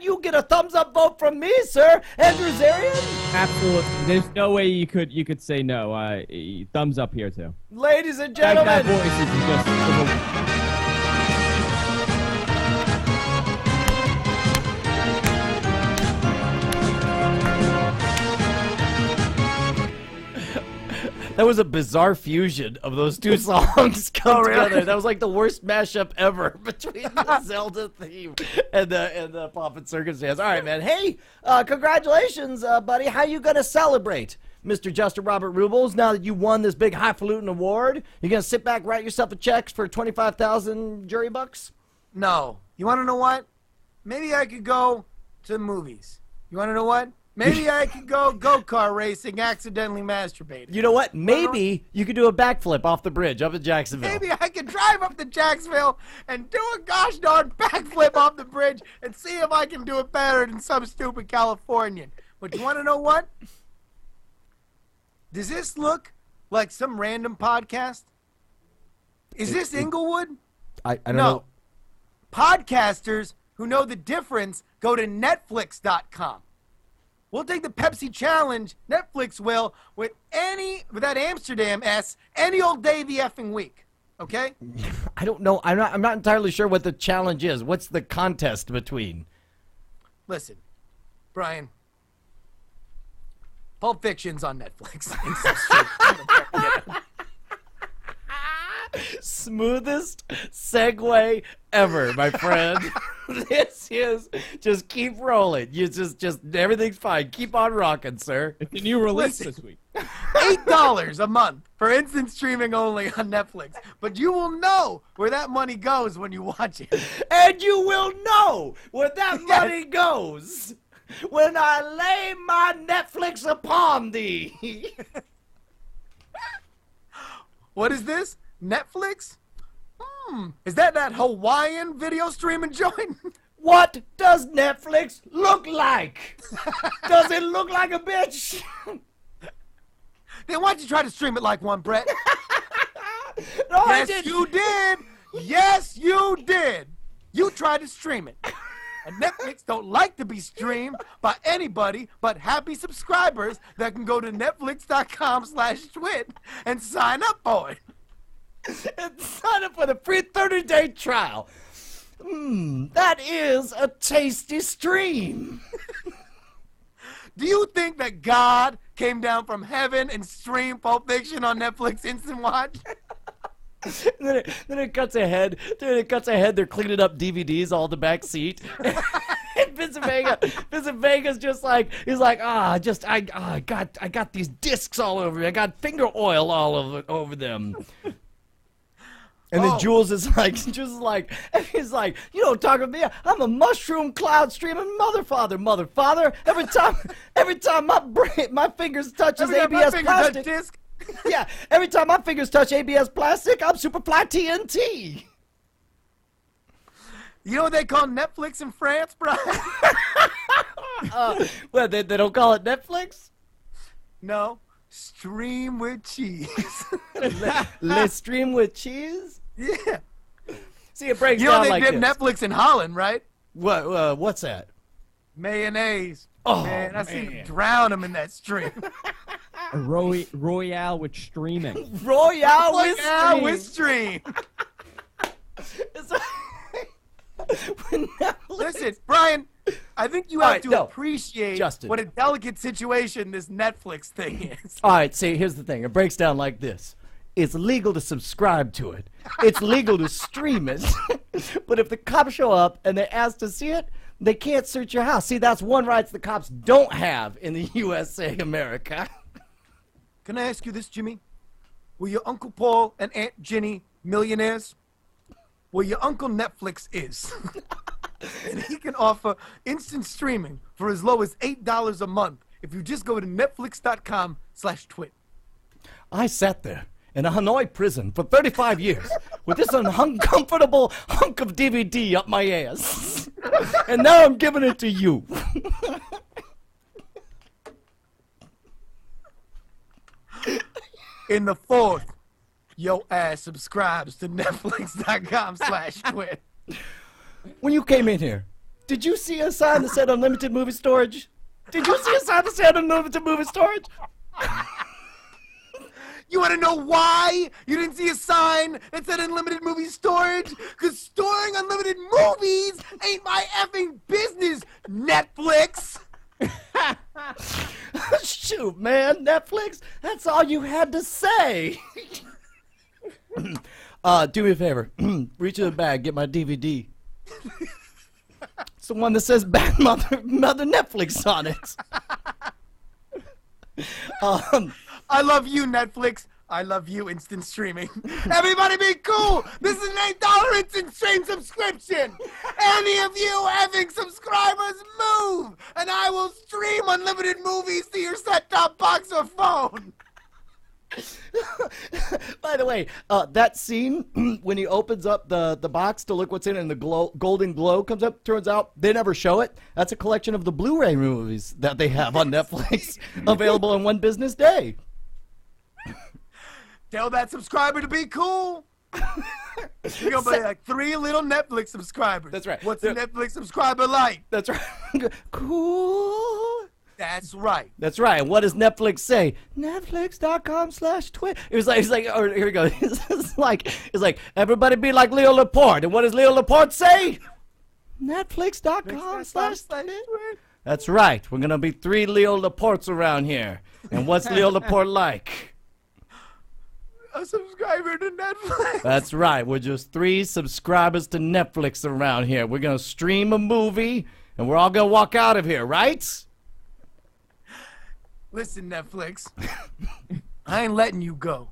[SPEAKER 5] You get a thumbs up vote from me, sir. Andrew Zarian?
[SPEAKER 7] Absolutely. There's no way you could say no. Thumbs up here too.
[SPEAKER 5] Ladies and
[SPEAKER 7] That
[SPEAKER 5] gentlemen.
[SPEAKER 7] voice is just.
[SPEAKER 5] That was a bizarre fusion of those two songs come together. That was like the worst mashup ever between the Zelda theme and the Pomp and Circumstance. All right, man. Hey, congratulations, buddy. How you gonna celebrate, Mr. Justin Robert Rubles? Now that you won this big highfalutin award, you gonna sit back, write yourself a check for 25,000 jury bucks?
[SPEAKER 1] No. You want to know what? Maybe I could go to the movies. You want to know what? Maybe I could go go-kart racing, accidentally masturbating.
[SPEAKER 5] You know what? Maybe you could do a backflip off the bridge up in Jacksonville.
[SPEAKER 1] Maybe I could drive up to Jacksonville and do a gosh darn backflip off the bridge and see if I can do it better than some stupid Californian. But you want to know what? Does this look like some random podcast? Is this Inglewood?
[SPEAKER 5] I don't
[SPEAKER 1] No.
[SPEAKER 5] know.
[SPEAKER 1] Podcasters who know the difference go to Netflix.com. We'll take the Pepsi challenge, Netflix will, with that Amsterdam S, any old day of the effing week. Okay?
[SPEAKER 5] I don't know. I'm not entirely sure what the challenge is. What's the contest between?
[SPEAKER 1] Listen, Brian. Pulp Fiction's on Netflix.
[SPEAKER 5] Smoothest segue ever, my friend. This is just keep rolling. You just everything's fine. Keep on rocking, sir.
[SPEAKER 7] It's a new release
[SPEAKER 1] Listen.
[SPEAKER 7] this week.
[SPEAKER 1] $8 a month for instant streaming only on Netflix. But you will know where that money goes when you watch it.
[SPEAKER 5] And you will know where that money goes when I lay my Netflix upon thee.
[SPEAKER 1] What is this? Netflix? Is that Hawaiian video streaming joint?
[SPEAKER 5] What does Netflix look like? Does it look like a bitch?
[SPEAKER 1] Then why'd you try to stream it like one, Brett?
[SPEAKER 5] No, I
[SPEAKER 1] Yes,
[SPEAKER 5] didn't.
[SPEAKER 1] you did. Yes, you did. You tried to stream it. And Netflix don't like to be streamed by anybody but happy subscribers that can go to netflix.com/twit and sign up for it.
[SPEAKER 5] And sign up for the free 30-day trial. That is a tasty stream.
[SPEAKER 1] Do you think that God came down from heaven and streamed Pulp Fiction on Netflix Instant Watch?
[SPEAKER 5] then it cuts ahead. They're cleaning up DVDs all the back seat. And Vincent Vega's just like, he's like, I got these discs all over me. I got finger oil all over them. And then Jules is like, and he's like, you don't talk to me. I'm a mushroom cloud streaming mother-father. Every time my fingers touches ABS plastic.
[SPEAKER 1] Disc.
[SPEAKER 5] Yeah, every time my fingers touch ABS plastic, I'm Superfly TNT.
[SPEAKER 1] You know what they call Netflix in France, Brian?
[SPEAKER 5] Well, they don't call it Netflix?
[SPEAKER 1] No. Stream with cheese.
[SPEAKER 5] Let's stream with cheese?
[SPEAKER 1] Yeah.
[SPEAKER 5] See, it breaks
[SPEAKER 1] You know
[SPEAKER 5] down
[SPEAKER 1] they
[SPEAKER 5] like
[SPEAKER 1] did
[SPEAKER 5] this.
[SPEAKER 1] Netflix in Holland, right?
[SPEAKER 5] What's that?
[SPEAKER 1] Mayonnaise.
[SPEAKER 5] Oh,
[SPEAKER 1] man, I see you drown them in that stream.
[SPEAKER 7] A Royale with streaming.
[SPEAKER 5] Royale
[SPEAKER 1] with stream. Listen, Brian, I think you have to appreciate
[SPEAKER 5] Justin.
[SPEAKER 1] what a delicate situation this Netflix thing is.
[SPEAKER 5] All right, see, here's the thing. It breaks down like this. It's legal to subscribe to it. It's legal to stream it. But if the cops show up and they ask to see it, they can't search your house. See, that's one rights the cops don't have in the USA, America.
[SPEAKER 1] Can I ask you this, Jimmy? Were your Uncle Paul and Aunt Ginny millionaires? Well, your Uncle Netflix is. And he can offer instant streaming for as low as $8 a month if you just go to netflix.com/twit.
[SPEAKER 5] I sat there in a Hanoi prison for 35 years with this uncomfortable hunk of DVD up my ass. And now I'm giving it to you.
[SPEAKER 1] In the fourth, your ass subscribes to netflix.com/twit.
[SPEAKER 5] When you came in here, did you see a sign that said unlimited movie storage? Did you see a sign that said unlimited movie storage?
[SPEAKER 1] You want to know why you didn't see a sign that said unlimited movie storage? Because storing unlimited movies ain't my effing business, Netflix.
[SPEAKER 5] Shoot, man, Netflix, that's all you had to say. Do me a favor. Reach in the bag, get my DVD. It's the one that says Bad Mother Netflix on it.
[SPEAKER 1] I love you, Netflix. I love you, instant streaming. Everybody be cool. This is an $8 instant stream subscription. Any of you having subscribers, move, and I will stream unlimited movies to your set-top box or phone.
[SPEAKER 5] By the way, that scene when he opens up the box to look what's in it and the golden glow comes up, turns out they never show it. That's a collection of the Blu-ray movies that they have on Netflix available in one business day.
[SPEAKER 1] Tell that subscriber to be cool. You're going to be like 3 little Netflix subscribers.
[SPEAKER 5] That's right.
[SPEAKER 1] What's a Netflix subscriber like?
[SPEAKER 5] That's right. Cool.
[SPEAKER 1] That's right.
[SPEAKER 5] That's right. And what does Netflix say? Netflix.com/twit. It's like, or here we go. It's like, everybody be like Leo Laporte. And what does Leo Laporte say? Netflix.com/twit. That's right. We're going to be 3 Leo Laportes around here. And what's Leo Laporte like?
[SPEAKER 1] A subscriber to Netflix.
[SPEAKER 5] That's right. We're just 3 subscribers to Netflix around here. We're going to stream a movie, and we're all going to walk out of here, right?
[SPEAKER 1] Listen, Netflix. I ain't letting you go.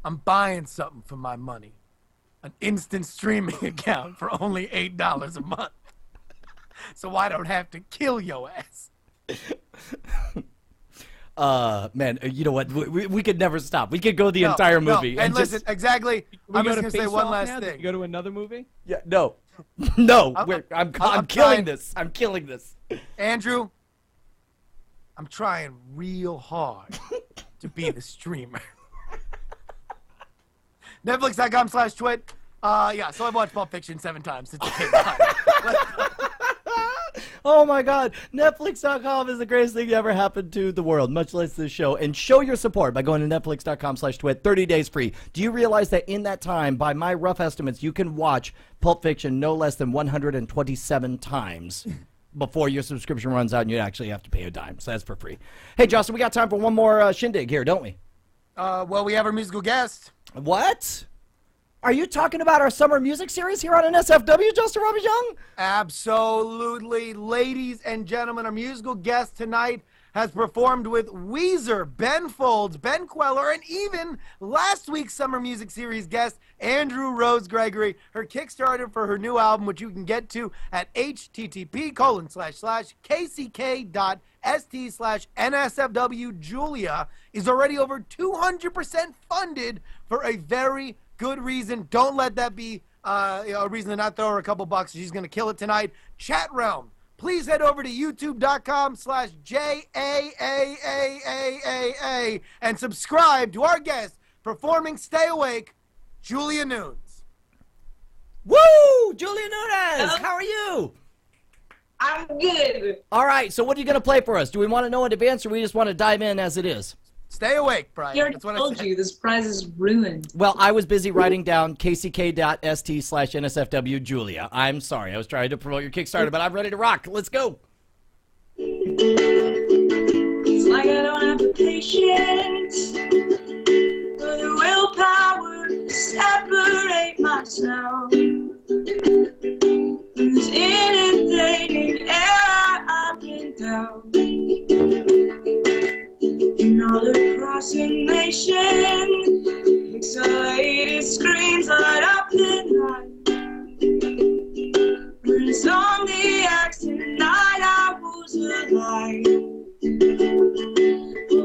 [SPEAKER 1] I'm buying something for my money. An instant streaming account for only $8 a month. So I don't have to kill your ass.
[SPEAKER 5] Man, you know what? We could never stop. We could go the entire movie.
[SPEAKER 1] And listen, exactly. I'm just
[SPEAKER 7] going
[SPEAKER 1] gonna say one last thing.
[SPEAKER 7] You go to another movie?
[SPEAKER 5] Yeah, no. No. I'm killing
[SPEAKER 1] trying.
[SPEAKER 5] this. I'm killing this.
[SPEAKER 1] Andrew, I'm trying real hard to be the streamer. Netflix.com/twit. Yeah, so I've watched Pulp Fiction 7 times since it came out.
[SPEAKER 5] Oh my God, Netflix.com is the greatest thing that ever happened to the world, much less this show. And show your support by going to Netflix.com/twit, 30 days free. Do you realize that in that time, by my rough estimates, you can watch Pulp Fiction no less than 127 times? before your subscription runs out and you actually have to pay a dime. So that's for free. Hey, Justin, we got time for one more shindig here, don't we?
[SPEAKER 1] Well, we have our musical guest.
[SPEAKER 5] What? Are you talking about our summer music series here on NSFW, Justin Robbie Young?
[SPEAKER 1] Absolutely. Ladies and gentlemen, our musical guest tonight has performed with Weezer, Ben Folds, Ben Queller, and even last week's summer music series guest, Andrew Rose Gregory. Her Kickstarter for her new album, which you can get to at http://kck.st/NSFW Julia, is already over 200% funded for a very good reason. Don't let that be a reason to not throw her a couple bucks. She's going to kill it tonight. Chat Realm. Please head over to youtube.com/JAAAAAA and subscribe to our guest performing Stay Awake, Julia Nunes.
[SPEAKER 5] Woo! Julia Nunes! How are you?
[SPEAKER 6] I'm good.
[SPEAKER 5] All right, so what are you going to play for us? Do we want to know in advance or we just want to dive in as it is?
[SPEAKER 1] Stay awake, Brian.
[SPEAKER 6] He already told you this prize is ruined.
[SPEAKER 5] Well, I was busy writing down kck.st/NSFW Julia. I'm sorry. I was trying to promote your Kickstarter, but I'm ready to rock. Let's go.
[SPEAKER 6] It's like I don't have the patience or the willpower to separate myself. There's anything I've been down. Another approximation, pixelated screens light up the night. When it's on the accident night, I was alive.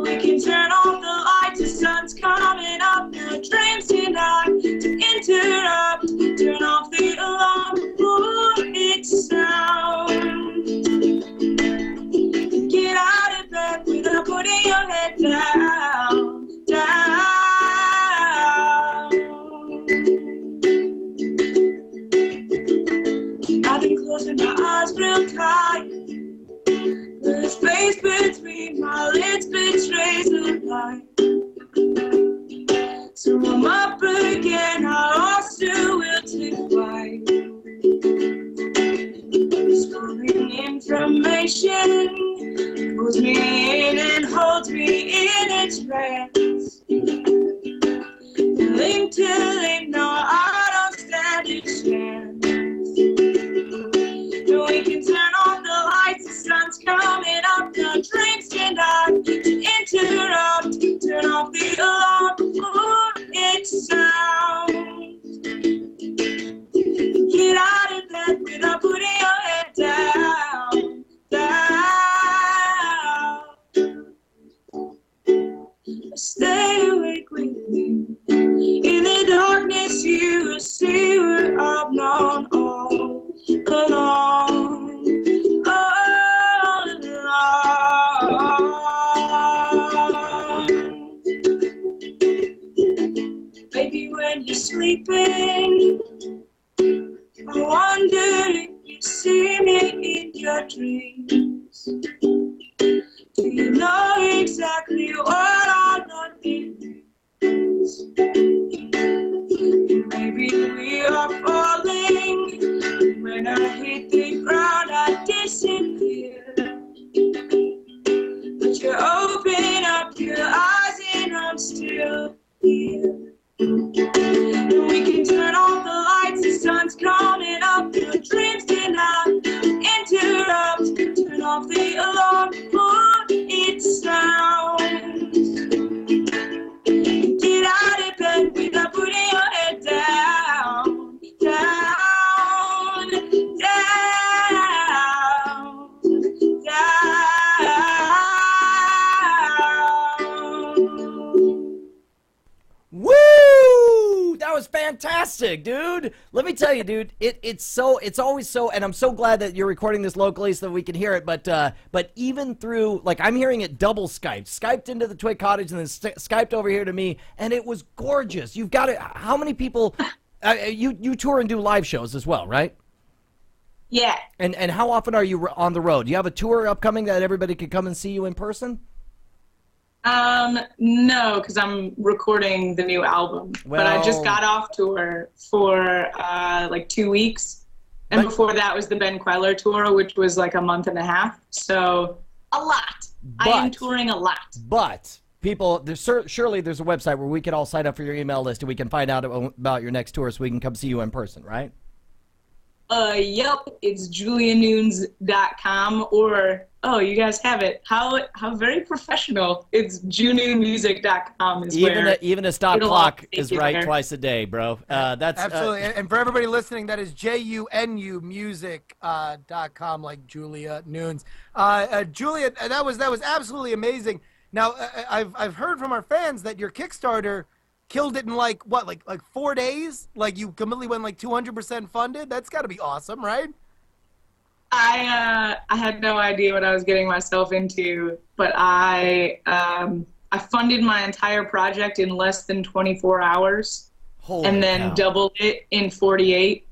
[SPEAKER 6] We can turn off the lights, the sun's coming up, no dreams tonight to interrupt. Turn off the alarm before it sounds. Get out of bed without putting your head down, down. I've been closing my eyes real tight. The space between my lids betrays the light. So I'm up again, I lost your will to fight. Storing information pulls me in and holds me in its trance. Link to link, no, I don't stand a chance. We can turn on the lights, the sun's coming up, no drinks tonight to interrupt. Turn off the alarm before it sounds. Get out of bed without putting your head down, down. Stay awake with me. In the darkness you will see what I've known all along. All along. Baby, when you're sleeping, I wonder if you see me in your dreams. Do you know exactly what all of it means? Maybe we are falling. When I hit the ground, I disappear. But you open up your eyes and I'm still here. We can turn off the lights, the sun's coming up, your dreams cannot interrupt. Turn off the alarm before it sounds. Get out of bed without putting your head down, down, down, down.
[SPEAKER 5] Woo! That was fantastic, dude. Let me tell you, dude, it's always so, and I'm so glad that you're recording this locally so that we can hear it, but even through, like, I'm hearing it double Skyped into the Twig Cottage and then Skyped over here to me, and it was gorgeous. You've got it. How many people, you tour and do live shows as well, right?
[SPEAKER 6] Yeah.
[SPEAKER 5] And how often are you on the road? Do you have a tour upcoming that everybody could come and see you in person?
[SPEAKER 10] No, because I'm recording the new album. But I just got off tour for like 2 weeks, And before that was the Ben Queller tour, which was like a month and a half. So a lot. I am touring a lot.
[SPEAKER 5] But people, surely there's a website where we can all sign up for your email list and we can find out about your next tour so we can come see you in person, right?
[SPEAKER 10] Yep, it's julianunes.com, or you guys have it. How very professional. It's jununemusic.com is
[SPEAKER 5] even a stop clock is right there. Twice a day, bro. That's
[SPEAKER 1] absolutely. And for everybody listening, that is JUNU music.com, like Julia Nunes. Julia, that was absolutely amazing. Now, I've heard from our fans that your Kickstarter killed it in like 4 days? Like you completely went like 200% funded? That's got to be awesome, right?
[SPEAKER 10] I had no idea what I was getting myself into, but I funded my entire project in less than 24 hours.
[SPEAKER 5] Holy
[SPEAKER 10] then doubled it in 48.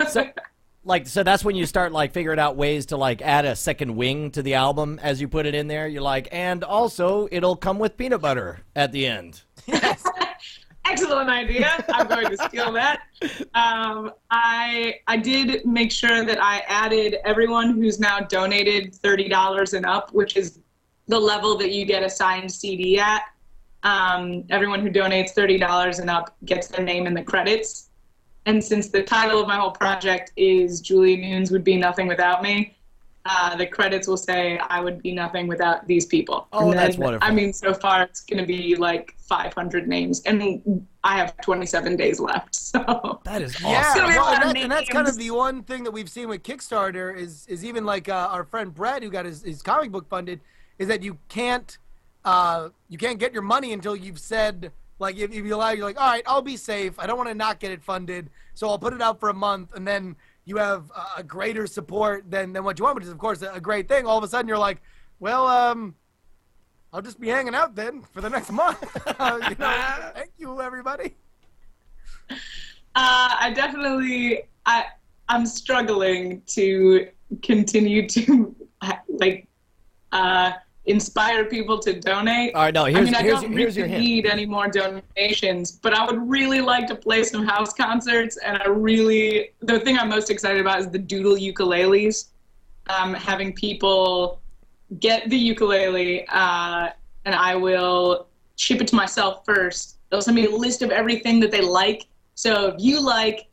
[SPEAKER 5] So that's when you start like figuring out ways to like add a second wing to the album as you put it in there. You're like, and also it'll come with peanut butter at the end.
[SPEAKER 1] Yes.
[SPEAKER 10] Excellent idea. I'm going to steal that. I did make sure that I added everyone who's now donated $30 and up, which is the level that you get a signed CD at. Everyone who donates $30 and up gets their name in the credits. And since the title of my whole project is Julia Nunes Would Be Nothing Without Me, the credits will say I would be nothing without these people.
[SPEAKER 5] Oh, that's wonderful.
[SPEAKER 10] I mean, so far it's going to be like 500 names, and I have 27 days left. So
[SPEAKER 5] that is awesome.
[SPEAKER 1] Yeah, and that's kind of the one thing that we've seen with Kickstarter is even like our friend Brett, who got his comic book funded, is that you can't get your money until you've said, like, if you allow, you're like, all right, I'll be safe. I don't want to not get it funded, so I'll put it out for a month, and then you have a greater support than what you want, which is, of course, a great thing. All of a sudden, you're like, well, I'll just be hanging out then for the next month. Thank you, everybody.
[SPEAKER 10] I'm struggling to continue to, inspire people to donate.
[SPEAKER 5] All right, no,
[SPEAKER 10] I don't really need any more donations, but I would really like to play some house concerts, and the thing I'm most excited about is the doodle ukuleles. Having people get the ukulele, and I will ship it to myself first. They'll send me a list of everything that they like. So if you like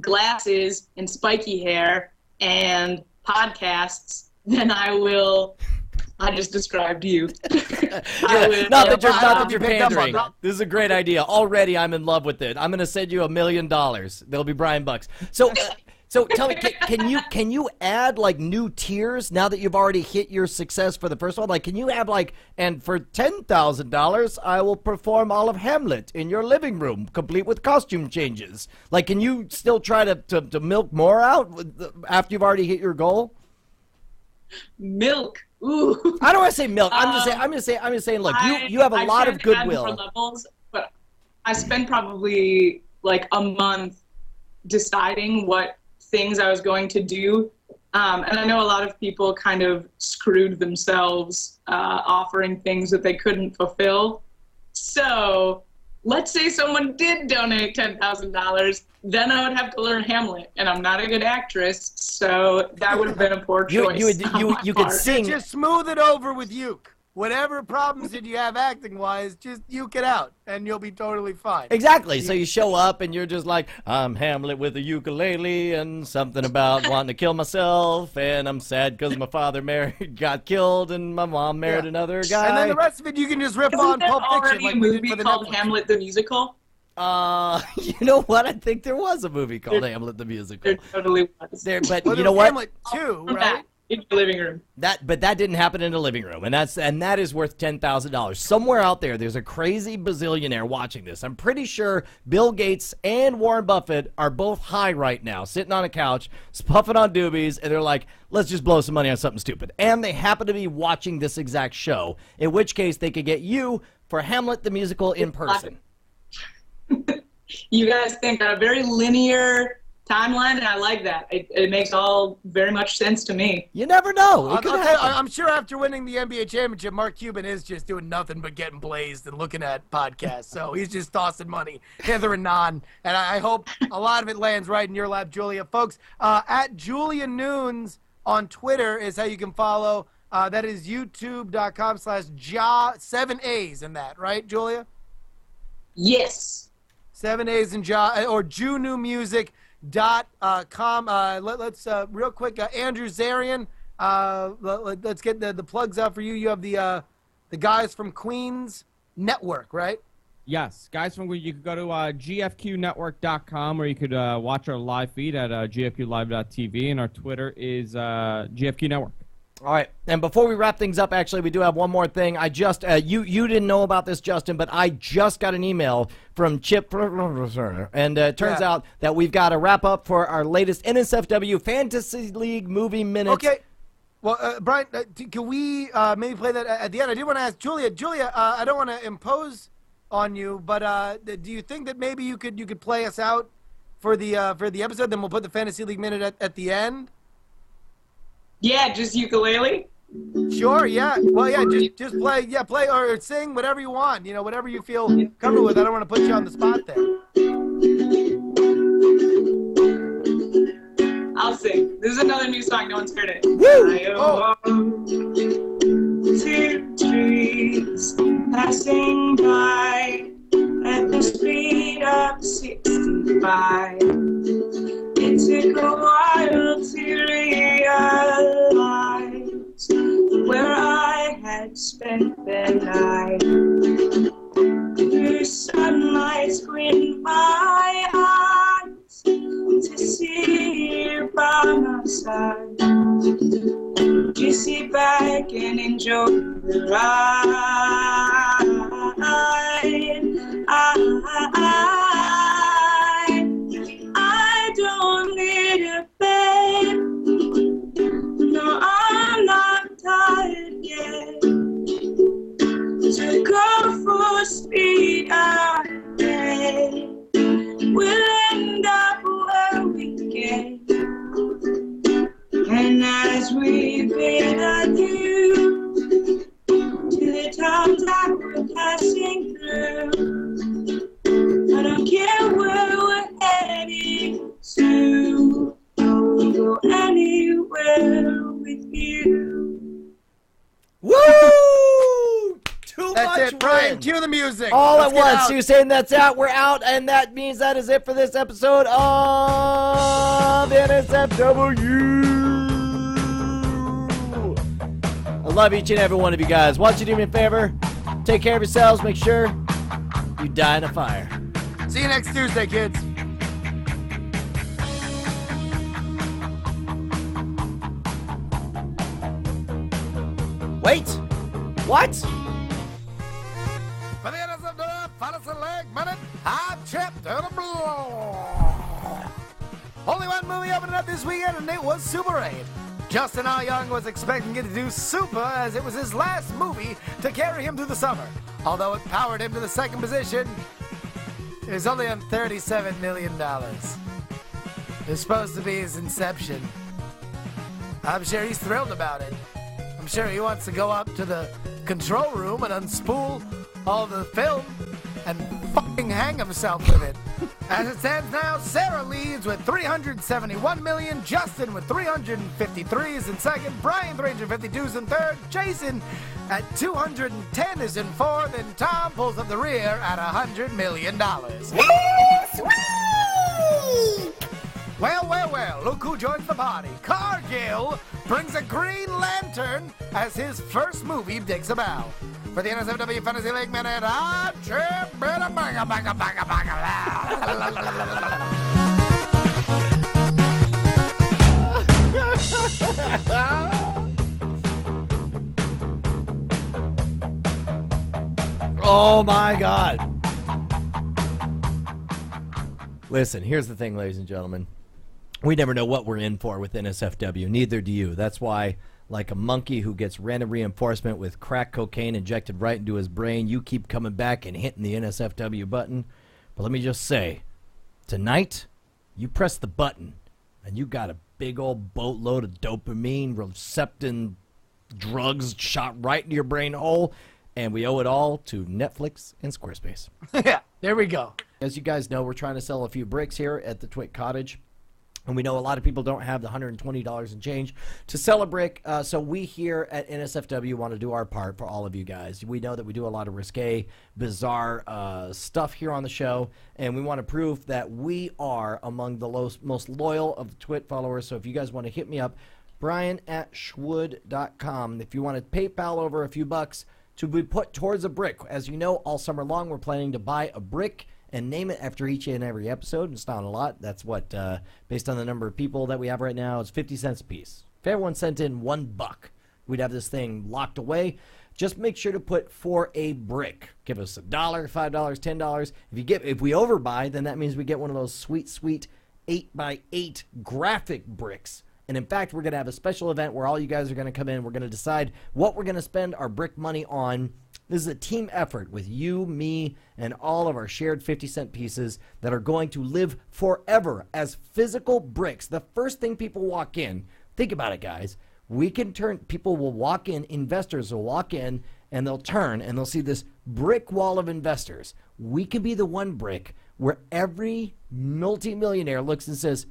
[SPEAKER 10] glasses and spiky hair and podcasts, then I just described you.
[SPEAKER 5] Not that you're pandering. This is a great idea. Already I'm in love with it. I'm going to send you $1 million. There'll be Brian bucks. So tell me, can you add like new tiers now that you've already hit your success for the first one? Like, can you add like, and for $10,000, I will perform all of Hamlet in your living room, complete with costume changes. Like, can you still try to milk more out after you've already hit your goal?
[SPEAKER 10] Milk. Ooh.
[SPEAKER 5] I don't want to say milk. I'm just saying. Look, you have a lot of goodwill.
[SPEAKER 10] Levels, but I spent probably like a month deciding what things I was going to do, and I know a lot of people kind of screwed themselves offering things that they couldn't fulfill. So let's say someone did donate $10,000. Then I would have to learn Hamlet, and I'm not a good actress, so that would have been a poor choice.
[SPEAKER 5] You could sing.
[SPEAKER 1] Just smooth it over with uke. Whatever problems that you have acting-wise, just uke it out, and you'll be totally fine.
[SPEAKER 5] Exactly. So you show up, and you're just like, I'm Hamlet with a ukulele, and something about wanting to kill myself, and I'm sad because my father got killed, and my mom married another guy.
[SPEAKER 1] And then the rest of it, you can just rip on Pulp Fiction.
[SPEAKER 10] Isn't there already a movie called Hamlet the Musical?
[SPEAKER 5] You know what? I think there was a movie called Hamlet the Musical.
[SPEAKER 10] There totally was.
[SPEAKER 5] But you know what?
[SPEAKER 1] Hamlet 2, right?
[SPEAKER 10] In the living room.
[SPEAKER 5] But that didn't happen in a living room, and that is worth $10,000. Somewhere out there's a crazy bazillionaire watching this. I'm pretty sure Bill Gates and Warren Buffett are both high right now, sitting on a couch, puffing on doobies, and they're like, let's just blow some money on something stupid. And they happen to be watching this exact show, in which case they could get you for Hamlet the Musical in person.
[SPEAKER 10] You guys think on a very linear timeline, and I like that. It makes all very much sense to me.
[SPEAKER 5] You never know.
[SPEAKER 1] I'm sure after winning the NBA championship, Mark Cuban is just doing nothing but getting blazed and looking at podcasts. So he's just tossing money hither and non. And I hope a lot of it lands right in your lap, Julia. Folks, at Julia Nunes on Twitter is how you can follow. That is youtube.com/Ja, 7 A's in that, right, Julia?
[SPEAKER 10] Yes.
[SPEAKER 1] 7 A's in Ja, or JuNewMusic.com. Let's real quick, Andrew Zarian, let's get the plugs out for you. You have the guys from Queens Network, right?
[SPEAKER 7] Yes, guys from you could go to gfqnetwork.com, or you could watch our live feed at gfqlive.tv, and our Twitter is GFQ Network.
[SPEAKER 5] All right, and before we wrap things up, actually, we do have one more thing. I just, you didn't know about this, Justin, but I just got an email from Chip, and it turns out that we've got a wrap-up for our latest NSFW Fantasy League Movie Minutes.
[SPEAKER 1] Okay. Well, Brian, can we maybe play that at the end? I did want to ask Julia. Julia, I don't want to impose on you, but do you think that maybe you could play us out for the episode? Then we'll put the Fantasy League Minute at the end.
[SPEAKER 10] Yeah, just ukulele.
[SPEAKER 1] Sure. Yeah. Well, yeah. Just play. Yeah, play or sing whatever you want. You know, whatever you feel comfortable with. I don't want to put you on the spot there.
[SPEAKER 10] I'll sing. This is another new song. No one's heard it.
[SPEAKER 1] Woo!
[SPEAKER 10] Two trees passing by at the speed of 65. It took a while to realize where I had spent the night. Through sunlight screened my eyes to see you by my side. You sit back and enjoy the ride. I don't need a bed. No, I'm not tired yet. To go full speed ahead. We'll end up where we get. And as we bid adieu to the towns that we're passing through, I don't care where we're heading to, I'll go anywhere with you.
[SPEAKER 5] Woo! Too
[SPEAKER 1] That's
[SPEAKER 5] much
[SPEAKER 1] it, Brian.
[SPEAKER 5] wind.
[SPEAKER 1] Cue the music.
[SPEAKER 5] All
[SPEAKER 1] Let's
[SPEAKER 5] at
[SPEAKER 1] get
[SPEAKER 5] once.
[SPEAKER 1] out.
[SPEAKER 5] So you're saying that's out, we're out, and that means that is it for this episode of NSFW. I love each and every one of you guys. Why don't you do me a favor? Take care of yourselves. Make sure you die in a fire.
[SPEAKER 1] See you next Tuesday, kids.
[SPEAKER 5] Wait. What?
[SPEAKER 1] For the NSFW Fantasy League Minute, I'm Chip to the Blue. Only one movie opening up this weekend, and it was Super 8. Justin R. Young was expecting it to do super, as it was his last movie to carry him through the summer. Although it powered him to the second position, it was only on $37 million. It was supposed to be his inception. I'm sure he's thrilled about it. I'm sure he wants to go up to the control room and unspool all the film and fucking hang himself with it. As it stands now, Sarah leads with $371 million, Justin with 353 is in second, Brian 352 is in third, Jason at 210 is in fourth, and Tom pulls up the rear at $100 million. Well, look who joins the party. Cargill brings a Green Lantern as his first movie digs a bow. For the NSFW Fantasy League Minute, I'm Chip.
[SPEAKER 5] Oh my God. Listen, here's the thing, ladies and gentlemen. We never know what we're in for with NSFW. Neither do you. That's why, like a monkey who gets random reinforcement with crack cocaine injected right into his brain, you keep coming back and hitting the NSFW button. But let me just say, tonight, you press the button, and you got a big old boatload of dopamine receptin drugs shot right into your brain hole, and we owe it all to Netflix and Squarespace.
[SPEAKER 1] Yeah, there we go.
[SPEAKER 5] As you guys know, we're trying to sell a few bricks here at the Twit Cottage. And we know a lot of people don't have the $120 and change to sell a brick. So we here at NSFW want to do our part for all of you guys. We know that we do a lot of risque, bizarre stuff here on the show. And we want to prove that we are among the most loyal of the Twit followers. So if you guys want to hit me up, brian@schwood.com. If you want to PayPal over a few bucks to be put towards a brick. As you know, all summer long, we're planning to buy a brick and name it after each and every episode. It's not a lot. That's what, based on the number of people that we have right now, it's 50 cents a piece. If everyone sent in $1, we'd have this thing locked away. Just make sure to put for a brick. Give us $1, $5, $10. If we overbuy, then that means we get one of those sweet 8x8 graphic bricks. And in fact, we're going to have a special event where all you guys are going to come in. We're going to decide what we're going to spend our brick money on. This is a team effort with you, me, and all of our shared 50-cent pieces that are going to live forever as physical bricks. The first thing people walk in, think about it, guys. People will walk in, investors will walk in, and they'll turn, and they'll see this brick wall of investors. We can be the one brick where every multimillionaire looks and says,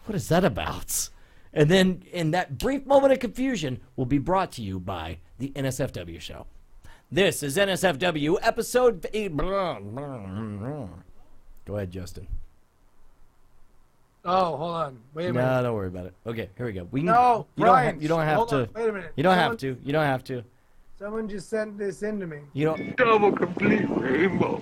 [SPEAKER 5] what is that about? And then in that brief moment of confusion will be brought to you by the NSFW show. This is NSFW episode 8. Go ahead, Justin.
[SPEAKER 1] Oh, hold on. Wait a minute.
[SPEAKER 5] No, don't worry about it. Okay, here we go.
[SPEAKER 1] No, Brian.
[SPEAKER 5] You don't have
[SPEAKER 1] hold
[SPEAKER 5] to.
[SPEAKER 1] on, wait a minute.
[SPEAKER 5] You don't have to. You don't have to.
[SPEAKER 1] Someone just sent this in to me.
[SPEAKER 5] You don't.
[SPEAKER 2] Double complete rainbow.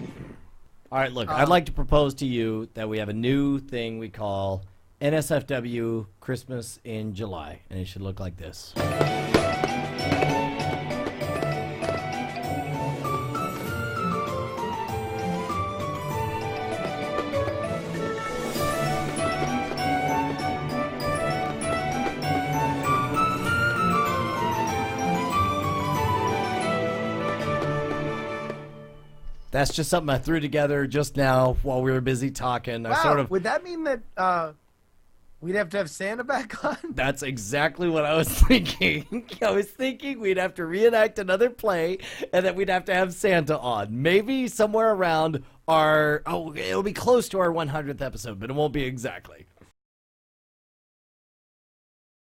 [SPEAKER 5] All right, look. I'd like to propose to you that we have a new thing we call NSFW Christmas in July, and it should look like this. That's just something I threw together just now while we were busy talking.
[SPEAKER 1] Wow, would that mean that we'd have to have Santa back on?
[SPEAKER 5] That's exactly what I was thinking. I was thinking we'd have to reenact another play and that we'd have to have Santa on. Maybe somewhere around it'll be close to our 100th episode, but it won't be exactly.